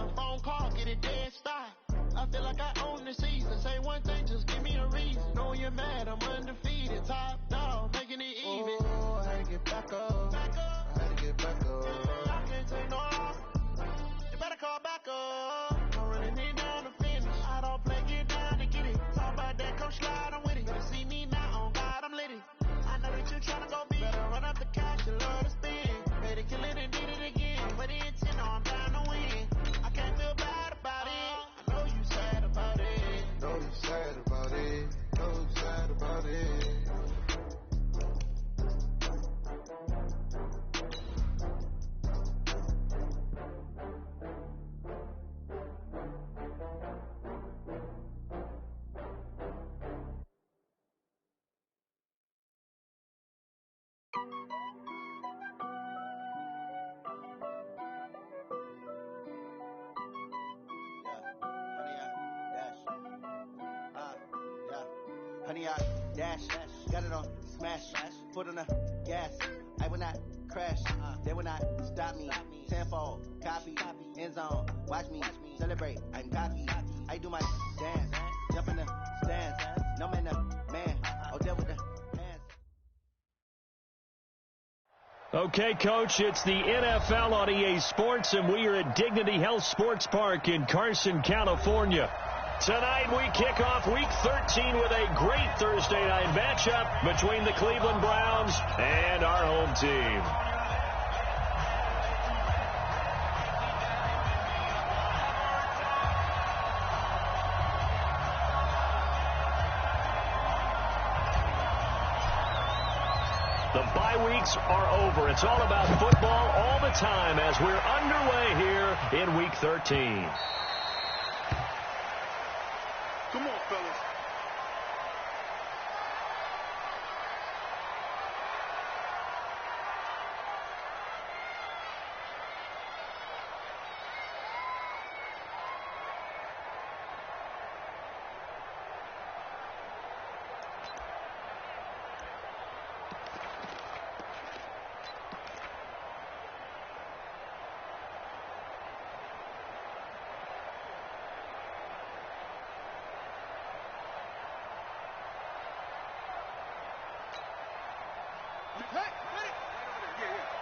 a phone call, get it dead stop. I feel like I own the season. Say one thing, just give me a reason. Know you're mad, I'm undefeated. Top dog, making it even. Oh, I had to get back up. I had to get back up. I can't take no loss. You better call back up. I'm running it down to finish. I don't play, get down to get it. Talk about that, come slide, I'm with it. Better see me now, on God, I'm lit it. I know that you're trying to go big. Better run up the cash, you love to spin. Made it, kill it, and did it again. But the intent, no, I'm down to win. I can't feel bad about it. I know you sad about it. Know you sad about it. Know you sad about it. Honey, I dash, got it on smash, foot on the gas. I will not crash, they will not stop me. Tenfold, copy, end zone, watch me celebrate. I'm cocky, I do my dance, jump in the stands. No man, man, oh, there with the hands. Okay, Coach, it's the NFL on EA Sports, and we are at Dignity Health Sports Park in Carson, California. Tonight we kick off Week 13 with a great Thursday night matchup between the Cleveland Browns and our home team. The bye weeks are over. It's all about football all the time as we're underway here in Week 13. Come on, fellas.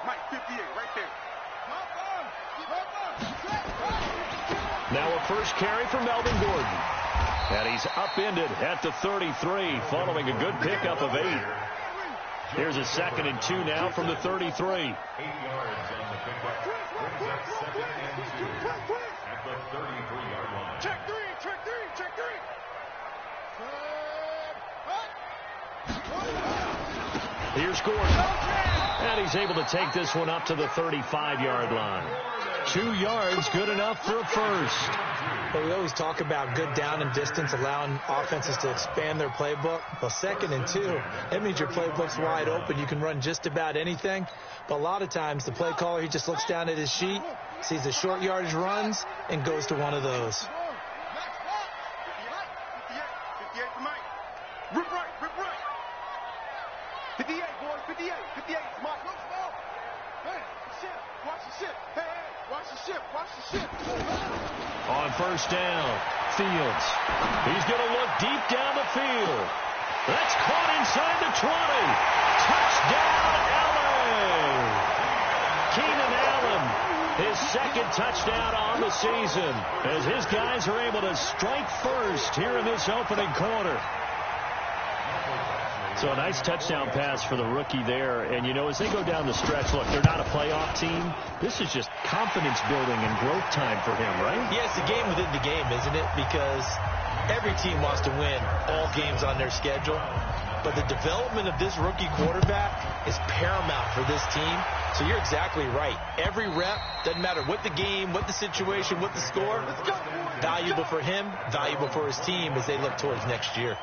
Mike, 58, right there. Now a first carry for Melvin Gordon. And he's upended at the 33 following a good pickup of 8. Here's a 2nd and 2 now from the 33. 8 yards on the pickup. Brings up 2nd and 2 at the 33-yard line. Check three. Here's Gordon. And he's able to take this one up to the 35-yard line. 2 yards, good enough for a first. Well, we always talk about good down and distance, allowing offenses to expand their playbook. Well, 2nd and 2, that means your playbook's wide open. You can run just about anything. But a lot of times, the play caller, he just looks down at his sheet, sees the short yardage runs, and goes to one of those. 58 for Mike. Rip right. 58, boys, 58, Mike. Hey, watch the ship. Hey, watch the ship. On first down, Fields. He's going to look deep down the field. That's caught inside the 20. Touchdown, Allen. Keenan Allen, his 2nd touchdown on the season, as his guys are able to strike first here in this opening quarter. So a nice touchdown pass for the rookie there. And, you know, as they go down the stretch, look, they're not a playoff team. This is just confidence building and growth time for him, right? Yeah, it's the game within the game, isn't it? Because every team wants to win all games on their schedule. But the development of this rookie quarterback is paramount for this team. So you're exactly right. Every rep, doesn't matter what the game, what the situation, what the score, valuable for him, valuable for his team as they look towards next year.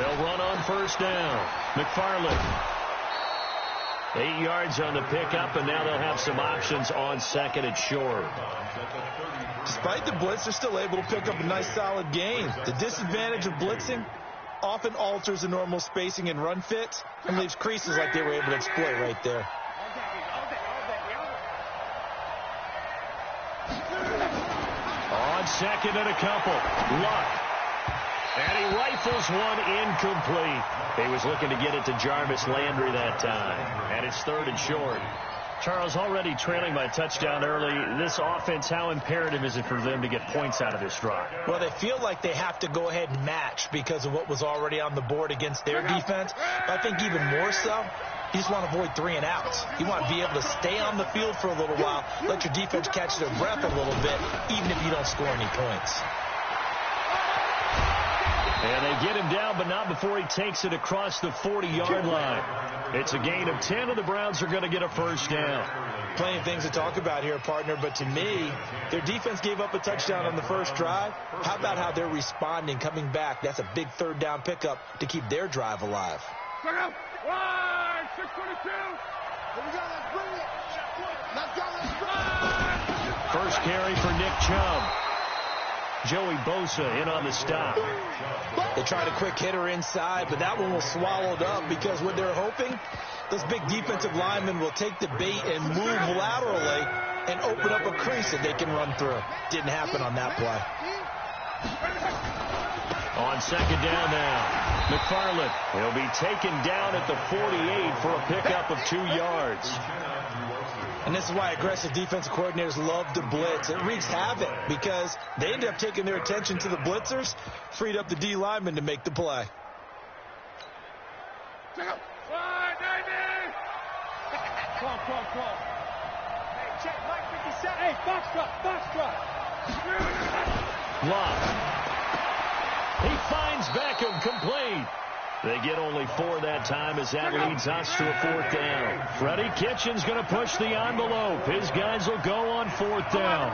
They'll run on first down. McFarland. 8 yards on the pickup, and now they'll have some options on second and short. Despite the blitz, they're still able to pick up a nice solid gain. The disadvantage of blitzing often alters the normal spacing and run fits and leaves creases like they were able to exploit right there. On second and a couple. Luck. And he rifles one incomplete. He was looking to get it to Jarvis Landry that time. And it's third and short. Charles, already trailing by touchdown early. This offense, how imperative is it for them to get points out of this drive? Well, they feel like they have to go ahead and match because of what was already on the board against their defense. But I think even more so, you just want to avoid 3 and outs. You want to be able to stay on the field for a little while, let your defense catch their breath a little bit, even if you don't score any points. And they get him down, but not before he takes it across the 40-yard line. It's a gain of 10, and the Browns are going to get a first down. Plenty of things to talk about here, partner, but to me, their defense gave up a touchdown on the first drive. How about how they're responding, coming back? That's a big third down pickup to keep their drive alive. Check out. 622. Here we go. Let's bring it. Let's go. Let's go. First carry for Nick Chubb. Joey Bosa in on the stop. They tried a quick hitter inside, but that one was swallowed up because what they're hoping, those big defensive linemen will take the bait and move laterally and open up a crease that they can run through. Didn't happen on that play. On second down now, McFarland. He'll be taken down at the 48 for a pickup of 2 yards. And this is why aggressive defensive coordinators love to blitz. It wreaks havoc because they end up taking their attention to the blitzers, freed up the D lineman to make the play. Check out. 190. Come on. Hey, check Mike 57. Hey, box drop. Love. He finds Beckham complete. They get only 4 that time as that leads us to a 4th down. Freddie Kitchen's going to push the envelope. His guys will go on 4th down.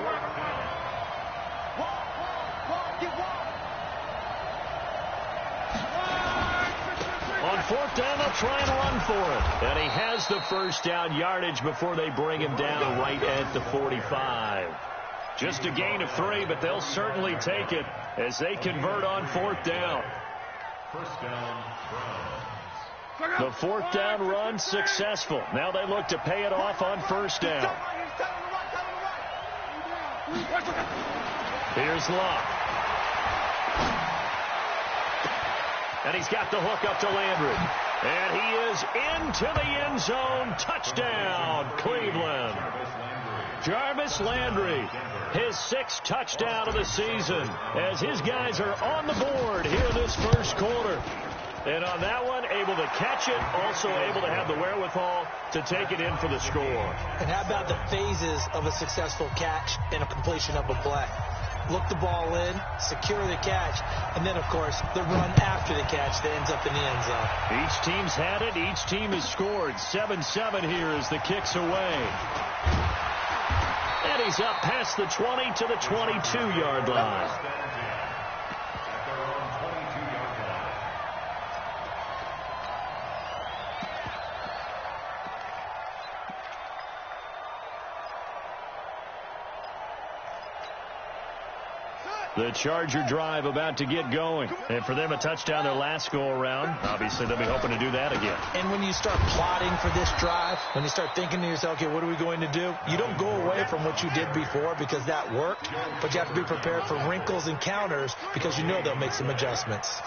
On 4th down, they'll try and run for it. And he has the first down yardage before they bring him down right at the 45. Just a gain of 3, but they'll certainly take it as they convert on 4th down. First down, Browns. The 4th down run successful. Now they look to pay it off on first down. Here's Luck. And he's got the hook up to Landry. And he is into the end zone. Touchdown, Cleveland. Jarvis Landry, his 6th touchdown of the season, as his guys are on the board here this first quarter. And on that one, able to catch it, also able to have the wherewithal to take it in for the score. And how about the phases of a successful catch and a completion of a play? Look the ball in, secure the catch, and then, of course, the run after the catch that ends up in the end zone. Each team's had it. Each team has scored. 7-7 here as the kick's away. And he's up past the 20 to the 22-yard line. The Charger drive about to get going. And for them, a touchdown their last go-around. Obviously, they'll be hoping to do that again. And when you start plotting for this drive, when you start thinking to yourself, okay, what are we going to do? You don't go away from what you did before because that worked, but you have to be prepared for wrinkles and counters because you know they'll make some adjustments.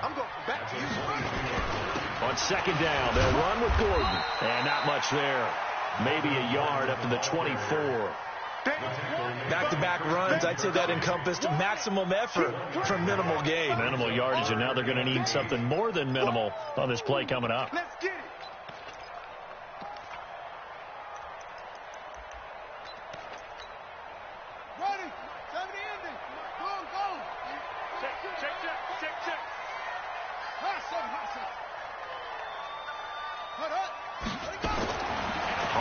I'm going back to you. On second down, they'll run with Gordon. And not much there. Maybe a yard up to the 24. Back-to-back runs, I'd say that encompassed maximum effort for minimal gain. Minimal yardage, and now they're going to need something more than minimal on this play coming up. Let's get it. Ready. 70 ending. Go. Check. Hot seven. Hold up. Let it go.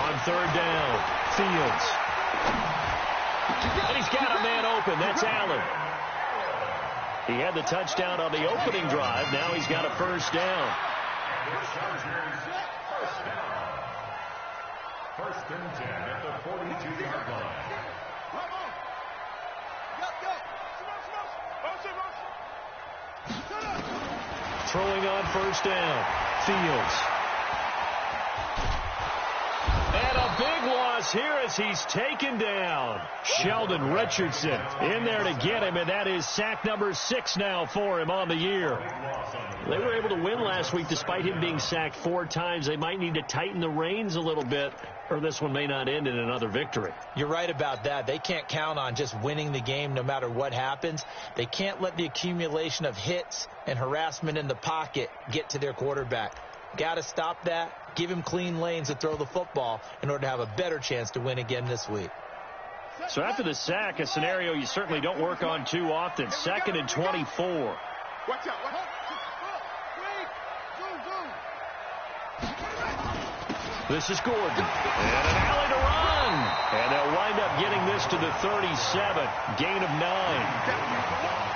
On third down, Fields. And he's got a man open. That's Allen. He had the touchdown on the opening drive. Now he's got a first down. First and 10 at the 42-yard line. Throwing on first down. Fields. And a big loss here as he's taken down. Sheldon Richardson in there to get him, and that is sack number 6 now for him on the year. They were able to win last week despite him being sacked 4 times. They might need to tighten the reins a little bit, or this one may not end in another victory. You're right about that. They can't count on just winning the game no matter what happens. They can't let the accumulation of hits and harassment in the pocket get to their quarterback. Got to stop that. Give him clean lanes to throw the football in order to have a better chance to win again this week. So after the sack, a scenario you certainly don't work on too often. 2nd and 24. Watch out. This is Gordon. And an alley to run. And they'll wind up getting this to the 37. Gain of 9.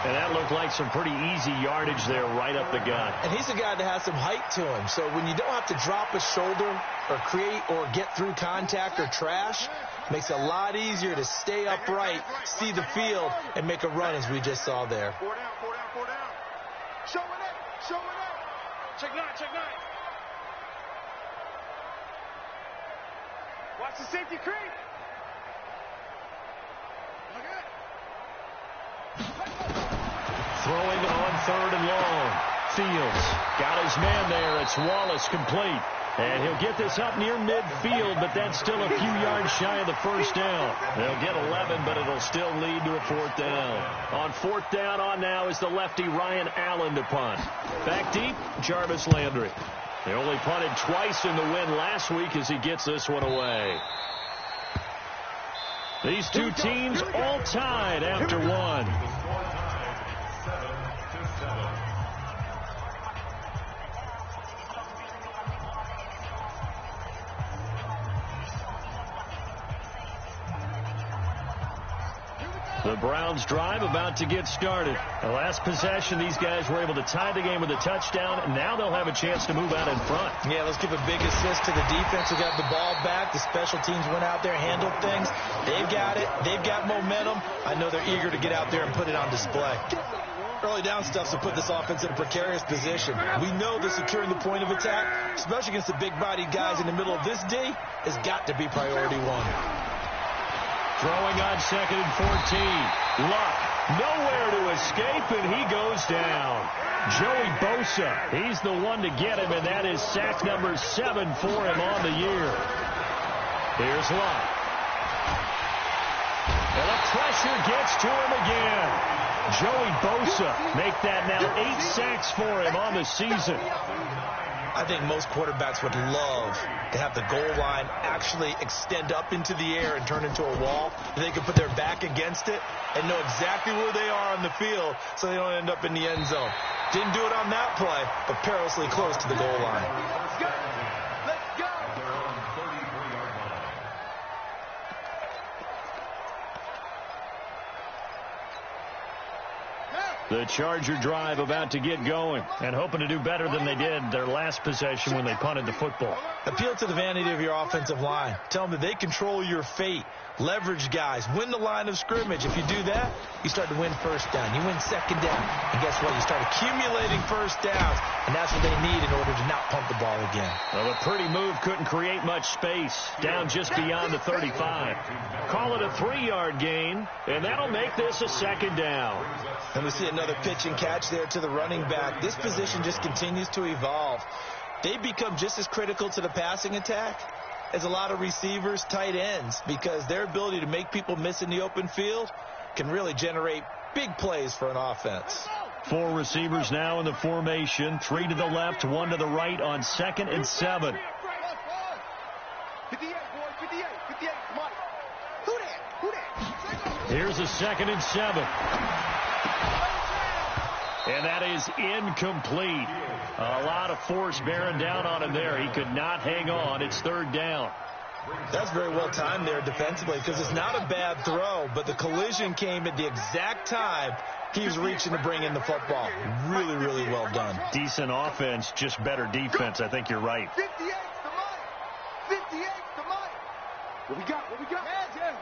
And that looked like some pretty easy yardage there right up the gut. And he's a guy that has some height to him. So when you don't have to drop a shoulder or create or get through contact or trash, makes it a lot easier to stay upright, see the field, and make a run as we just saw there. 4 down. Show it up. Check 9. Watch the safety creep. Throwing on 3rd and long. Fields got his man there. It's Wallace complete. And he'll get this up near midfield, but that's still a few yards shy of the first down. They'll get 11, but it'll still lead to a 4th down. On 4th down on now is the lefty Ryan Allen to punt. Back deep, Jarvis Landry. They only punted twice in the win last week as he gets this one away. These two teams all tied after one. The Browns drive about to get started. The last possession, these guys were able to tie the game with a touchdown, and now they'll have a chance to move out in front. Yeah, let's give a big assist to the defense who got the ball back. The special teams went out there, handled things. They've got it. They've got momentum. I know they're eager to get out there and put it on display. Early down stuff to put this offense in a precarious position. We know that securing the point of attack, especially against the big-bodied guys in the middle of this D, has got to be priority 1. Throwing on 2nd and 14. Luck nowhere to escape, and he goes down. Joey Bosa, he's the one to get him, and that is sack number 7 for him on the year. Here's Luck. And the pressure gets to him again. Joey Bosa make that now 8 sacks for him on the season. I think most quarterbacks would love to have the goal line actually extend up into the air and turn into a wall. They can put their back against it and know exactly where they are on the field so they don't end up in the end zone. Didn't do it on that play, but perilously close to the goal line. Let's go. The Charger drive about to get going and hoping to do better than they did their last possession when they punted the football. Appeal to the vanity of your offensive line. Tell them that they control your fate. Leverage guys. Win the line of scrimmage. If you do that, you start to win first down. You win second down. And guess what? You start accumulating first downs. And that's what they need in order to not punt the ball again. Well, a pretty move couldn't create much space. Down just beyond the 35. Call it a 3-yard gain, and that'll make this a 2nd down. And we see another pitch and catch there to the running back. This position just continues to evolve. They become just as critical to the passing attack as a lot of receivers, tight ends, because their ability to make people miss in the open field can really generate big plays for an offense. 4 receivers now in the formation. 3 to the left, 1 to the right on 2nd and 7. 58, boy, 58, come on. Who that? Here's a 2nd and 7. And that is incomplete. A lot of force bearing down on him there. He could not hang on. It's 3rd down. That's very well timed there defensively because it's not a bad throw, but the collision came at the exact time he was reaching to bring in the football. Really, really well done. Decent offense, just better defense. I think you're right. 58's the money. 58's the money. What we got? What we got? Heads in.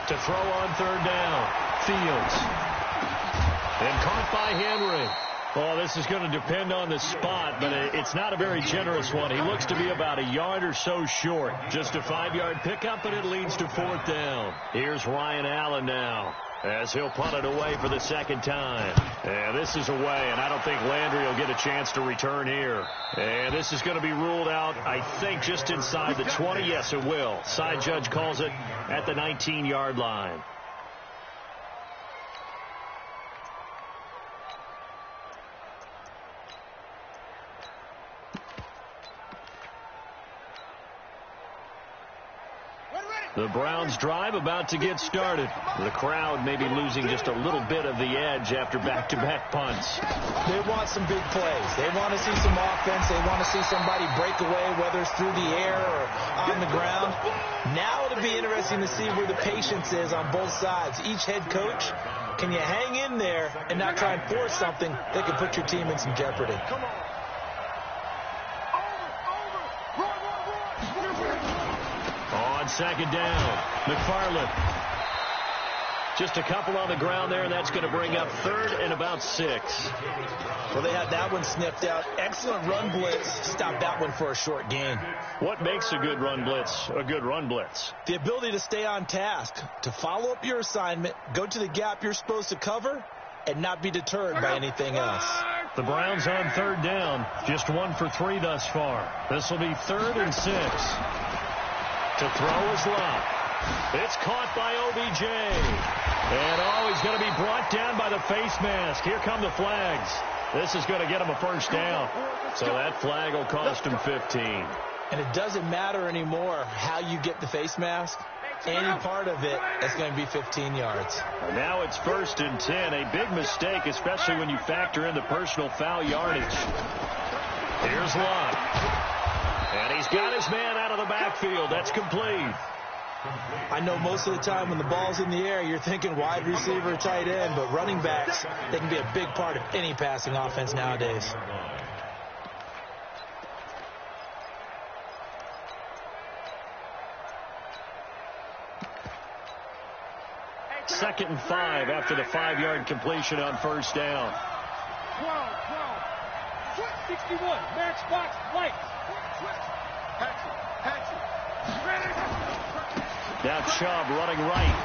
To throw on third down. Fields. And caught by Henry. Well, this is going to depend on the spot, but it's not a very generous one. He looks to be about a yard or so short. Just a 5-yard pickup, and it leads to fourth down. Here's Ryan Allen now, as he'll punt it away for the second time. And this is away, and I don't think Landry will get a chance to return here. And this is going to be ruled out, I think, just inside the 20. Yes, it will. Side judge calls it at the 19-yard line. The Browns drive about to get started. The crowd may be losing just a little bit of the edge after back-to-back punts. They want some big plays. They want to see some offense. They want to see somebody break away, whether it's through the air or on the ground. Now it'll be interesting to see where the patience is on both sides. Each head coach, can you hang in there and not try and force something that could put your team in some jeopardy? Come on. On second down, McFarland. Just a couple on the ground there, and that's going to bring up third and about 6. Well, they had that one sniffed out. Excellent run blitz. Stopped that one for a short gain. What makes a good run blitz a good run blitz? The ability to stay on task, to follow up your assignment, go to the gap you're supposed to cover, and not be deterred by anything else. The Browns on third down, just 1 for 3 thus far. This will be third and 6. To throw is Lott. It's caught by OBJ. And he's going to be brought down by the face mask. Here come the flags. This is going to get him a first down. So that flag will cost him 15. And it doesn't matter anymore how you get the face mask. Any part of it is going to be 15 yards. And now it's first and 10. A big mistake, especially when you factor in the personal foul yardage. Here's Lott. And he's got his man out of the backfield. That's complete. I know most of the time when the ball's in the air, you're thinking wide receiver, tight end, but running backs, they can be a big part of any passing offense nowadays. Second and 5 after the 5-yard completion on first down. 12. 61. Max box. Light. Now Chubb running right.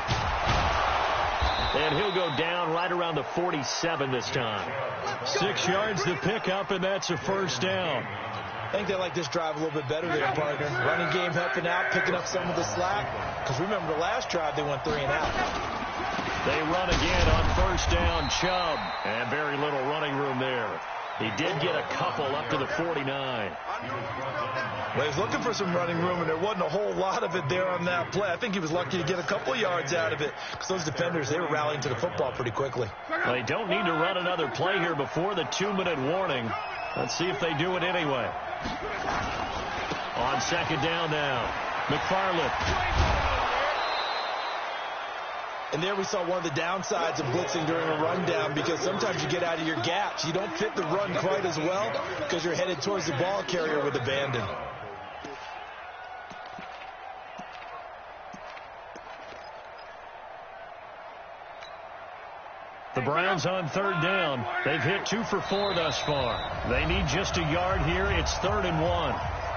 And he'll go down right around the 47 this time. 6 yards to pick up, and that's a first down. I think they like this drive a little bit better there, partner. Running game helping out, picking up some of the slack. Because remember, the last drive they went 3 and out. They run again on first down, Chubb. And very little running room there. He did get a couple up to the 49. Well, he was looking for some running room, and there wasn't a whole lot of it there on that play. I think he was lucky to get a couple yards out of it because those defenders, they were rallying to the football pretty quickly. Well, they don't need to run another play here before the 2-minute warning. Let's see if they do it anyway. On second down now, McFarland. And there we saw one of the downsides of blitzing during a rundown because sometimes you get out of your gaps. You don't fit the run quite as well because you're headed towards the ball carrier with abandon. The Browns on third down. They've hit 2 for 4 thus far. They need just a yard here. It's 3rd and 1.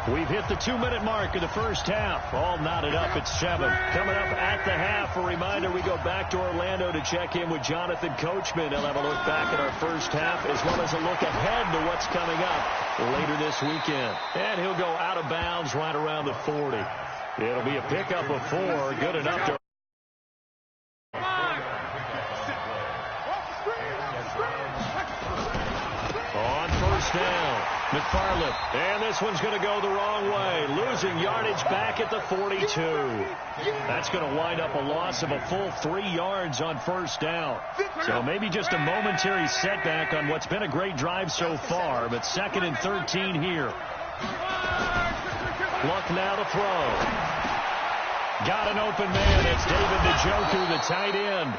We've hit the 2-minute mark of the first half. All knotted up at 7. Coming up at the half, a reminder we go back to Orlando to check in with Jonathan Coachman. He'll have a look back at our first half as well as a look ahead to what's coming up later this weekend. And he'll go out of bounds right around the 40. It'll be a pickup of 4. Good enough to... first down. McFarland. And this one's going to go the wrong way. Losing yardage back at the 42. That's going to wind up a loss of a full 3 yards on first down. So maybe just a momentary setback on what's been a great drive so far, but 2nd and 13 here. Luck now to throw. Got an open man. It's David Njoku, the tight end.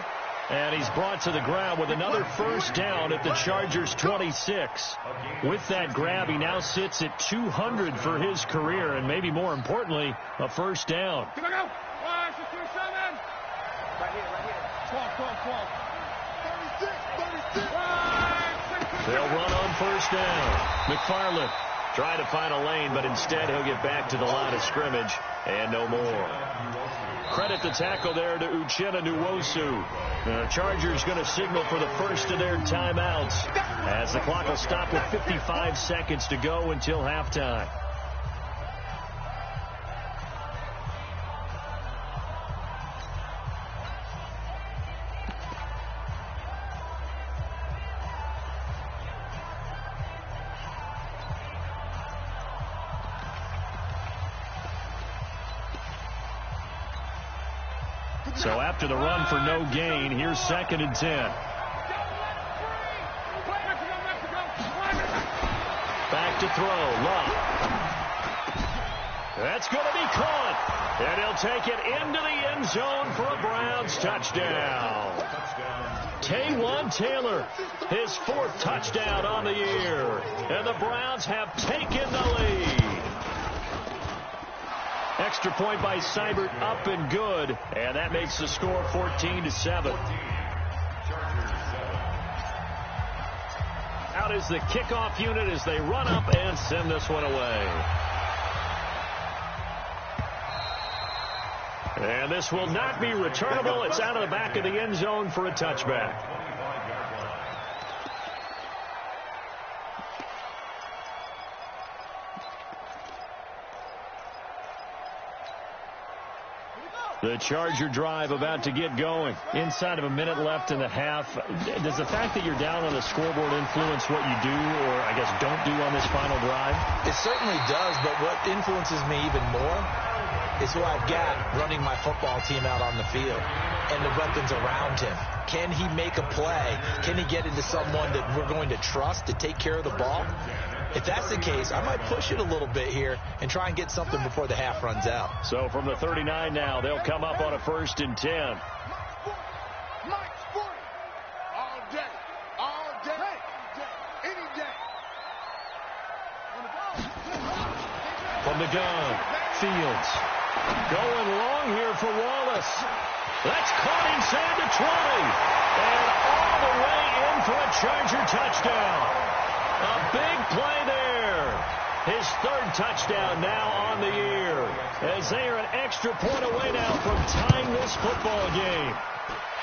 And he's brought to the ground with another first down at the Chargers' 26. With that grab, he now sits at 200 for his career, and maybe more importantly, a first down. Right here. 12. 36. They'll run on first down. McFarland trying to find a lane, but instead he'll get back to the line of scrimmage and no more. Credit the tackle there to Uchenna Nwosu. The Chargers going to signal for the first of their timeouts as the clock will stop with 55 seconds to go until halftime. So after the run for no gain, here's 2nd and 10. Back to throw. Love. That's going to be caught. And he'll take it into the end zone for a Browns touchdown. Taywan Taylor, his 4th touchdown on the year. And the Browns have taken the lead. Extra point by Seibert, up and good, and that makes the score 14-7. Out is the kickoff unit as they run up and send this one away. And this will not be returnable. It's out of the back of the end zone for a touchback. The Charger drive about to get going. Inside of a minute left in the half. Does the fact that you're down on the scoreboard influence what you do, or I guess don't do on this final drive? It certainly does, but what influences me even more is who I've got running my football team out on the field and the weapons around him. Can he make a play? Can he get into someone that we're going to trust to take care of the ball? If that's the case, I might push it a little bit here and try and get something before the half runs out. So from the 39 now, they'll come up on a 1st and 10. Mike's 40. All day. Any day. From the gun, Fields. Going long here for Wallace. That's caught inside the 20. And all the way in for a Charger touchdown. A big play there. His 3rd touchdown now on the year. As they are an extra point away now from tying this football game.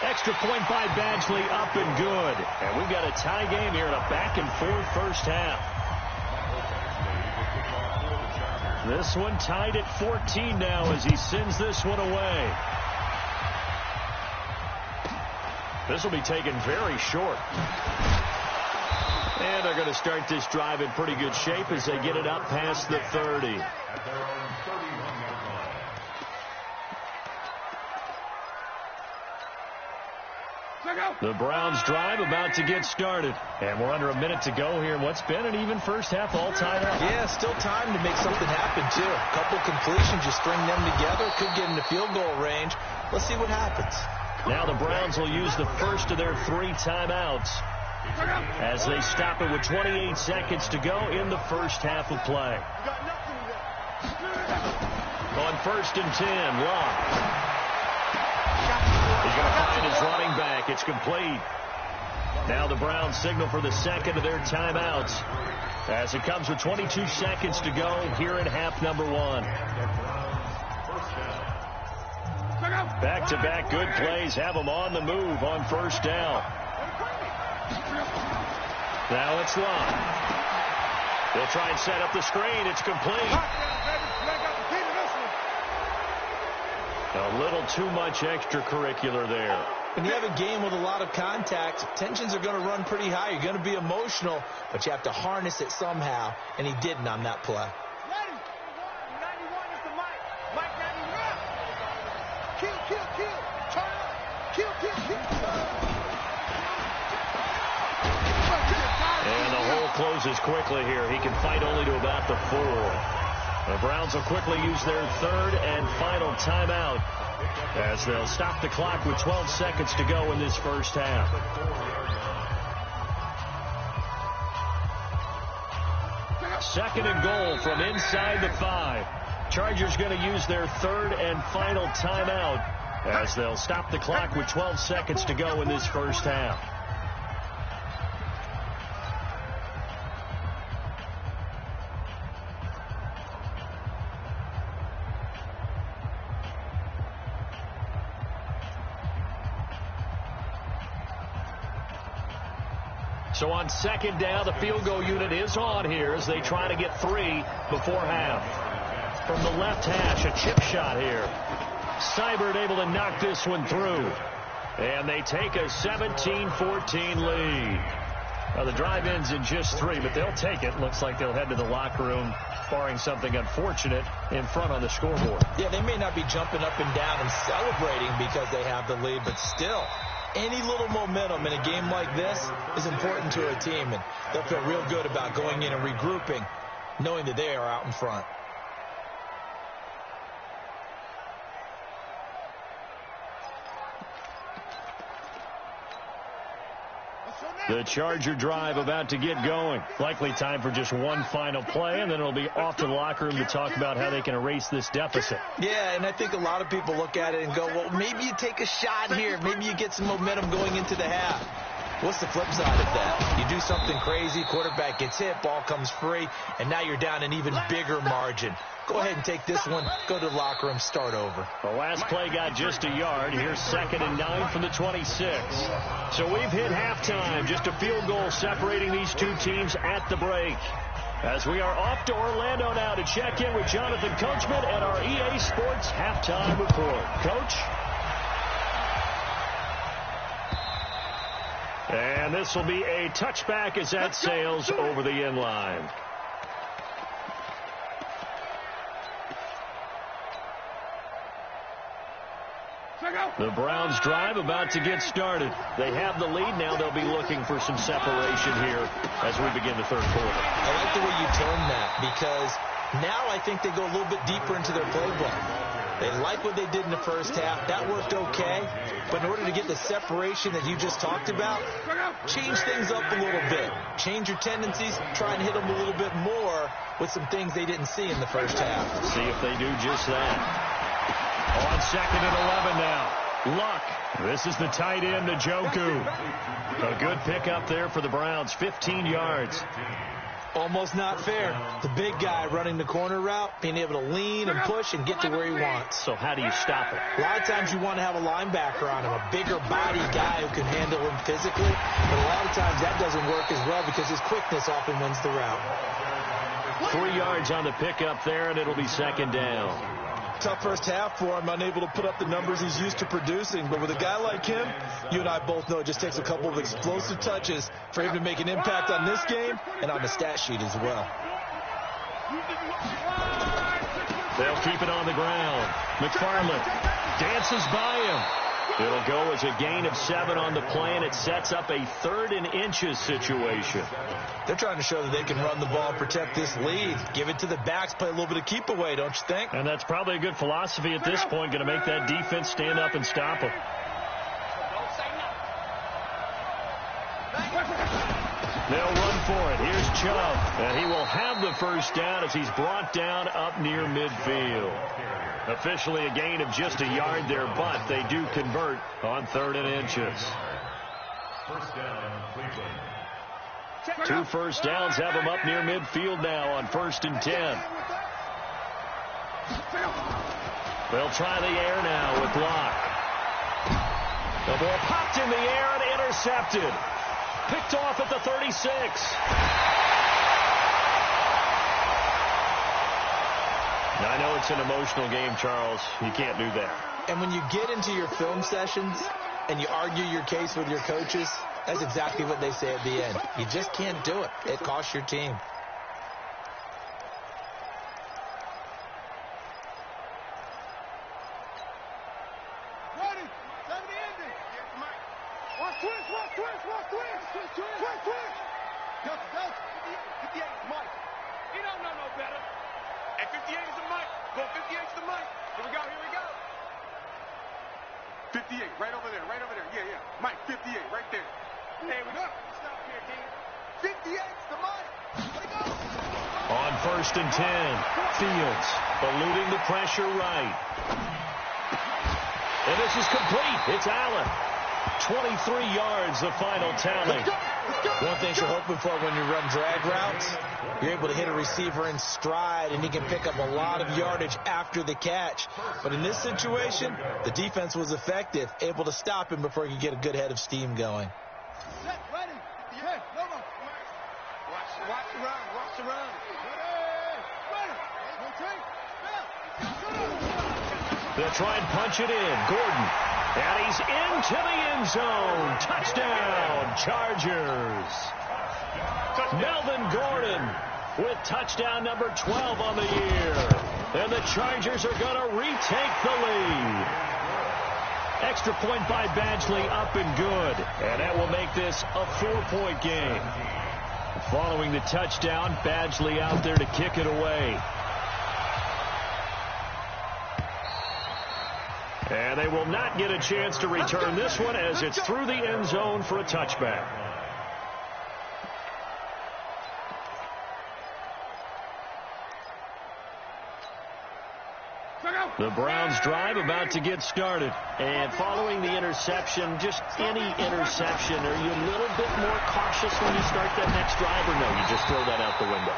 Extra point by Badgley, up and good. And we've got a tie game here in a back-and-forth first half. This one tied at 14 now as he sends this one away. This will be taken very short. And they're going to start this drive in pretty good shape as they get it up past the 30. The Browns drive about to get started. And we're under a minute to go here in what's been an even first half, all tied up. Yeah, still time to make something happen, too. A couple completions, you string them together, could get into field goal range. Let's see what happens. Now the Browns will use the first of their 3 timeouts as they stop it with 28 seconds to go in the first half of play. On 1st and 10, Locke. He's going to find his running back. It's complete. Now the Browns signal for the 2nd of their timeouts as it comes with 22 seconds to go here in half number 1. Back-to-back good plays have them on the move on first down. Now it's Locke. They'll try and set up the screen. It's complete. A little too much extracurricular there. When you have a game with a lot of contact, tensions are going to run pretty high. You're going to be emotional, but you have to harness it somehow, and he didn't on that play. Ready? 91 is the mic. Mic 91. Kill, kill, kill. Turn up. Kill, kill, kill. And the hole closes quickly here. He can fight only to about the 4. The Browns will quickly use their third and final timeout as they'll stop the clock with 12 seconds to go in this first half. Second and goal from inside the 5. Chargers going to use their third and final timeout as they'll stop the clock with 12 seconds to go in this first half. So on second down, the field goal unit is on here as they try to get 3 before half. From the left hash, a chip shot here. Seibert able to knock this one through. And they take a 17-14 lead. Now the drive ends in just 3, but they'll take it. Looks like they'll head to the locker room, barring something unfortunate, in front on the scoreboard. Yeah, they may not be jumping up and down and celebrating because they have the lead, but still, any little momentum in a game like this is important to a team, and they'll feel real good about going in and regrouping, knowing that they are out in front. The Charger drive about to get going. Likely time for just one final play, and then it'll be off to the locker room to talk about how they can erase this deficit. Yeah, and I think a lot of people look at it and go, well, maybe you take a shot here. Maybe you get some momentum going into the half. What's the flip side of that? You do something crazy, quarterback gets hit, ball comes free, and now you're down an even bigger margin. Go ahead and take this one, go to the locker room, start over. The last play got just a yard. Here's 2nd and 9 from the 26. So we've hit halftime. Just a field goal separating these two teams at the break. As we are off to Orlando now to check in with Jonathan Coachman and our EA Sports halftime report. Coach? And this will be a touchback as that sails over the end line. The Browns drive about to get started. They have the lead now. They'll be looking for some separation here as we begin the third quarter. I like the way you term that because now I think they go a little bit deeper into their playbook. They like what they did in the first half. That worked okay. But in order to get the separation that you just talked about, change things up a little bit. Change your tendencies. Try and hit them a little bit more with some things they didn't see in the first half. See if they do just that. On 2nd and 11 now. Luck. This is the tight end to Njoku. A good pickup there for the Browns. 15 yards. Almost not fair. The big guy running the corner route, being able to lean and push and get to where he wants. So how do you stop it? A lot of times you want to have a linebacker on him, a bigger body guy who can handle him physically. But a lot of times that doesn't work as well because his quickness often wins the route. 3 yards on the pickup there, and it'll be 2nd down. Tough first half for him, unable to put up the numbers he's used to producing. But with a guy like him, you and I both know it just takes a couple of explosive touches for him to make an impact on this game and on the stat sheet as well. They'll keep it on the ground. McFarland dances by him. It'll go as a gain of 7 on the play, and it sets up a 3rd and inches situation. They're trying to show that they can run the ball and protect this lead. Give it to the backs, play a little bit of keep away, don't you think? And that's probably a good philosophy at this point, going to make that defense stand up and stop them. They'll run for it. Here's Chubb, and he will have the first down as he's brought down up near midfield. Officially a gain of just a yard there, but they do convert on 3rd and inches. First down, Cleveland. 2 first downs have them up near midfield now on 1st and 10. They'll try the air now with Locke. The ball popped in the air and intercepted. Picked off at the 36. I know it's an emotional game, Charles. You can't do that. And when you get into your film sessions, and you argue your case with your coaches, that's exactly what they say at the end. You just can't do it. It costs your team. On 1st and 10, Fields eluding the pressure right. And this is complete. It's Allen. 23 yards, the final tally. One thing you're hoping for when you run drag routes, you're able to hit a receiver in stride, and he can pick up a lot of yardage after the catch. But in this situation, the defense was effective, able to stop him before he could get a good head of steam going. Watch the run. Watch the run. They'll try and punch it in. Gordon. And he's into the end zone. Touchdown, Chargers. Melvin Gordon with touchdown number 12 on the year. And the Chargers are going to retake the lead. Extra point by Badgley, up and good. And that will make this a 4-point game. Following the touchdown, Badgley out there to kick it away. And they will not get a chance to return this one as it's through the end zone for a touchback. The Browns drive about to get started. And following the interception, just any interception, are you a little bit more cautious when you start that next drive, or no, you just throw that out the window?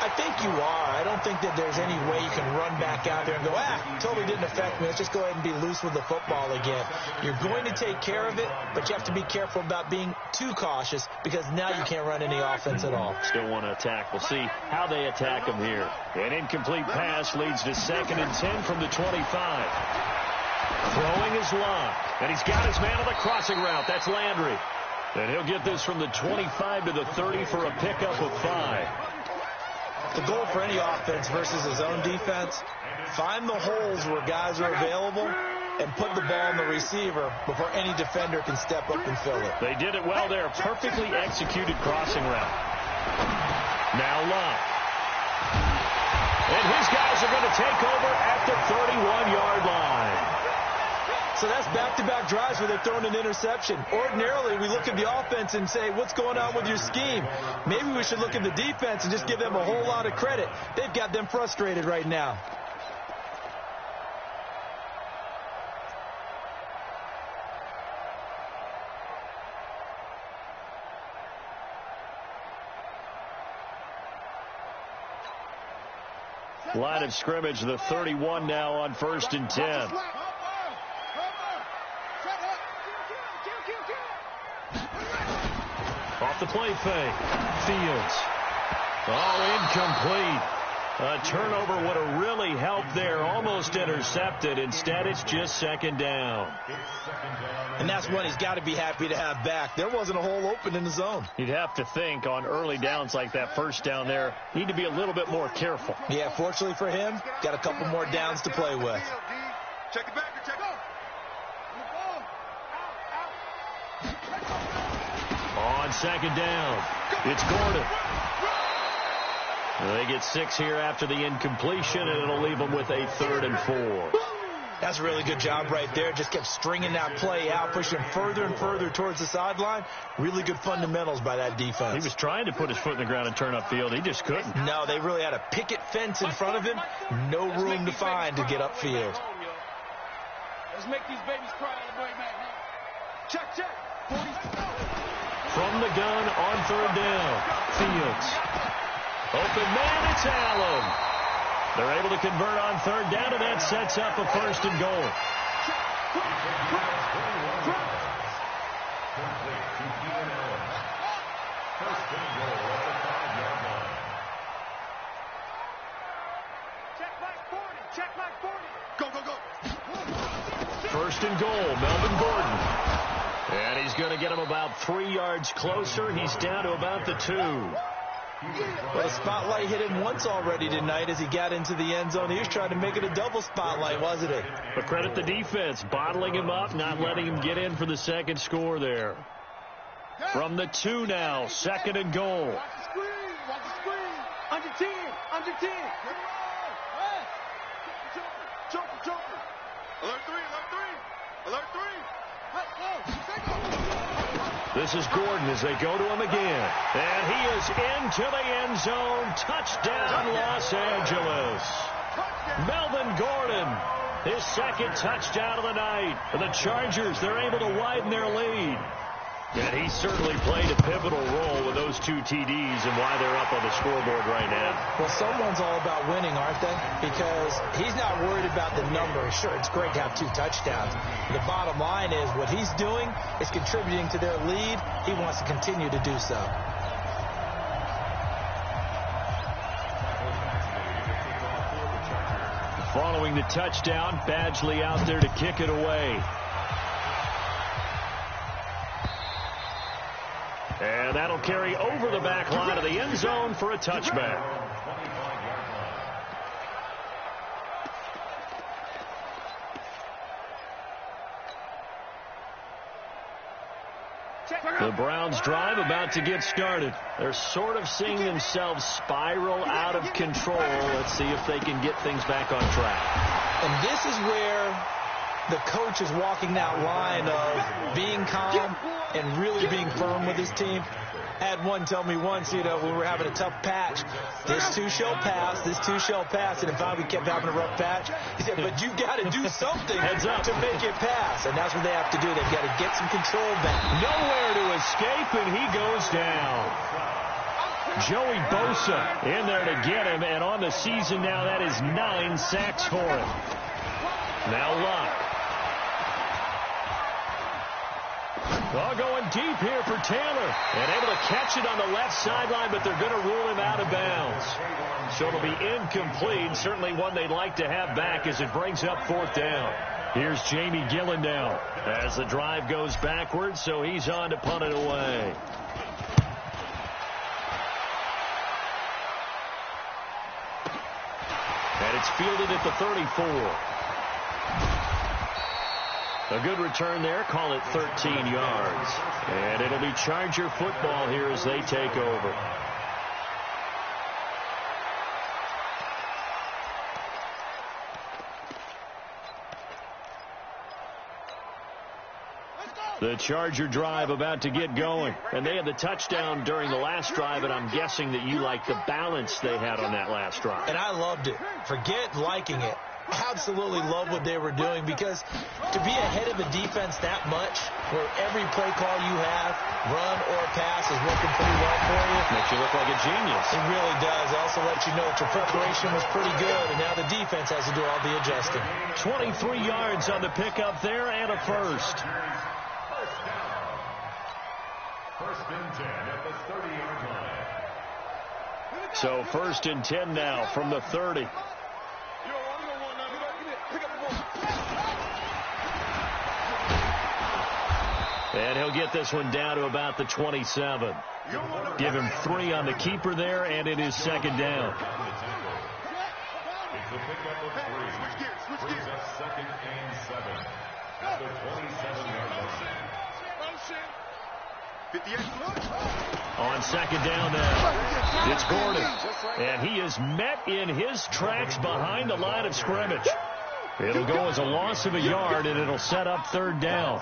I think you are. I don't think that there's any way you can run back out there and go, totally didn't affect me. Let's just go ahead and be loose with the football again. You're going to take care of it, but you have to be careful about being too cautious because now you can't run any offense at all. Still want to attack. We'll see how they attack them here. An incomplete pass leads to 2nd and 10 from the 25. Throwing is Locke, and he's got his man on the crossing route. That's Landry. And he'll get this from the 25 to the 30 for a pickup of 5. The goal for any offense versus his own defense, find the holes where guys are available and put the ball in the receiver before any defender can step up and fill it. They did it well there. Perfectly executed crossing route. Now Locke. And his guys are going to take over at the 31-yard line. So that's back-to-back drives where they're throwing an interception. Ordinarily, we look at the offense and say, what's going on with your scheme? Maybe we should look at the defense and just give them a whole lot of credit. They've got them frustrated right now. Line of scrimmage, the 31 now on 1st and 10. Off the play fake. Fields. Oh, incomplete. A turnover would have really helped there. Almost intercepted. Instead, it's just 2nd down. And that's one he's got to be happy to have back. There wasn't a hole open in the zone. You'd have to think on early downs like that first down there, need to be a little bit more careful. Yeah, fortunately for him, got a couple more downs to play with. Check it back. Check it. On 2nd down, it's Gordon. They get 6 here after the incompletion, and it'll leave them with a 3rd and 4. That's a really good job right there. Just kept stringing that play out, pushing further and further towards the sideline. Really good fundamentals by that defense. He was trying to put his foot in the ground and turn upfield. He just couldn't. No, they really had a picket fence in front of him. No room to find to get upfield. Let's make these babies cry all the way back. Check. 40. From the gun on 3rd down. Fields. Open man, it's Allen. They're able to convert on 3rd down, and that sets up a 1st and goal. first and goal. Melvin Gordon. And he's going to get him about 3 yards closer. He's down to about the 2. Well, the spotlight hit him once already tonight as he got into the end zone. He was trying to make it a double spotlight, wasn't it? But credit the defense, bottling him up, not letting him get in for the second score there. From the 2 now, second and goal. Watch the screen. Watch the screen. Under 10. Under 10. Jumper. Alert 3. Alert 3. Let's go. This is Gordon as they go to him again. And he is into the end zone. Touchdown, Los Angeles. Melvin Gordon, his second touchdown of the night. And the Chargers, they're able to widen their lead. And he certainly played a pivotal role with those 2 TDs and why they're up on the scoreboard right now. Well, someone's all about winning, aren't they? Because he's not worried about the numbers. Sure, it's great to have 2 touchdowns. The bottom line is what he's doing is contributing to their lead. He wants to continue to do so. Following the touchdown, Badgley out there to kick it away. And that'll carry over the back line of the end zone for a touchback. The Browns drive about to get started. They're sort of seeing themselves spiral out of control. Let's see if they can get things back on track. And this is where the coach is walking that line of being calm and really being firm with his team. I had one tell me once, when we were having a tough patch, this too shall pass, this too shall pass, and if we kept having a rough patch, he said, but you got to do something to make it pass, and that's what they have to do. They've got to get some control back. Nowhere to escape, and he goes down. Joey Bosa in there to get him, and on the season now, that is 9 sacks for him. Now Luck. Well, going deep here for Taylor. And able to catch it on the left sideline, but they're going to rule him out of bounds. So it'll be incomplete. Certainly one they'd like to have back as it brings up 4th down. Here's Jamie Gillen now as the drive goes backwards, so he's on to punt it away. And it's fielded at the 34. A good return there. Call it 13 yards. And it'll be Charger football here as they take over. The Charger drive about to get going. And they had the touchdown during the last drive, and I'm guessing that you like the balance they had on that last drive. And I loved it. Forget liking it. Absolutely love what they were doing, because to be ahead of a defense that much, where every play call you have, run or pass, is working pretty well for you. Makes you look like a genius. It really does. It also lets you know that your preparation was pretty good, and now the defense has to do all the adjusting. 23 yards on the pickup there and a first. First and 10 at the 30-yard line. So 1st and 10 now from the 30. And he'll get this one down to about the 27. Give him 3 on the keeper there, and it is 2nd down. It's a pickup of 3. Brings up 2nd and 7 at the 27-yard line. On 2nd down now, it's Gordon. And he is met in his tracks behind the line of scrimmage. It'll go as a loss of a yard, and it'll set up 3rd down.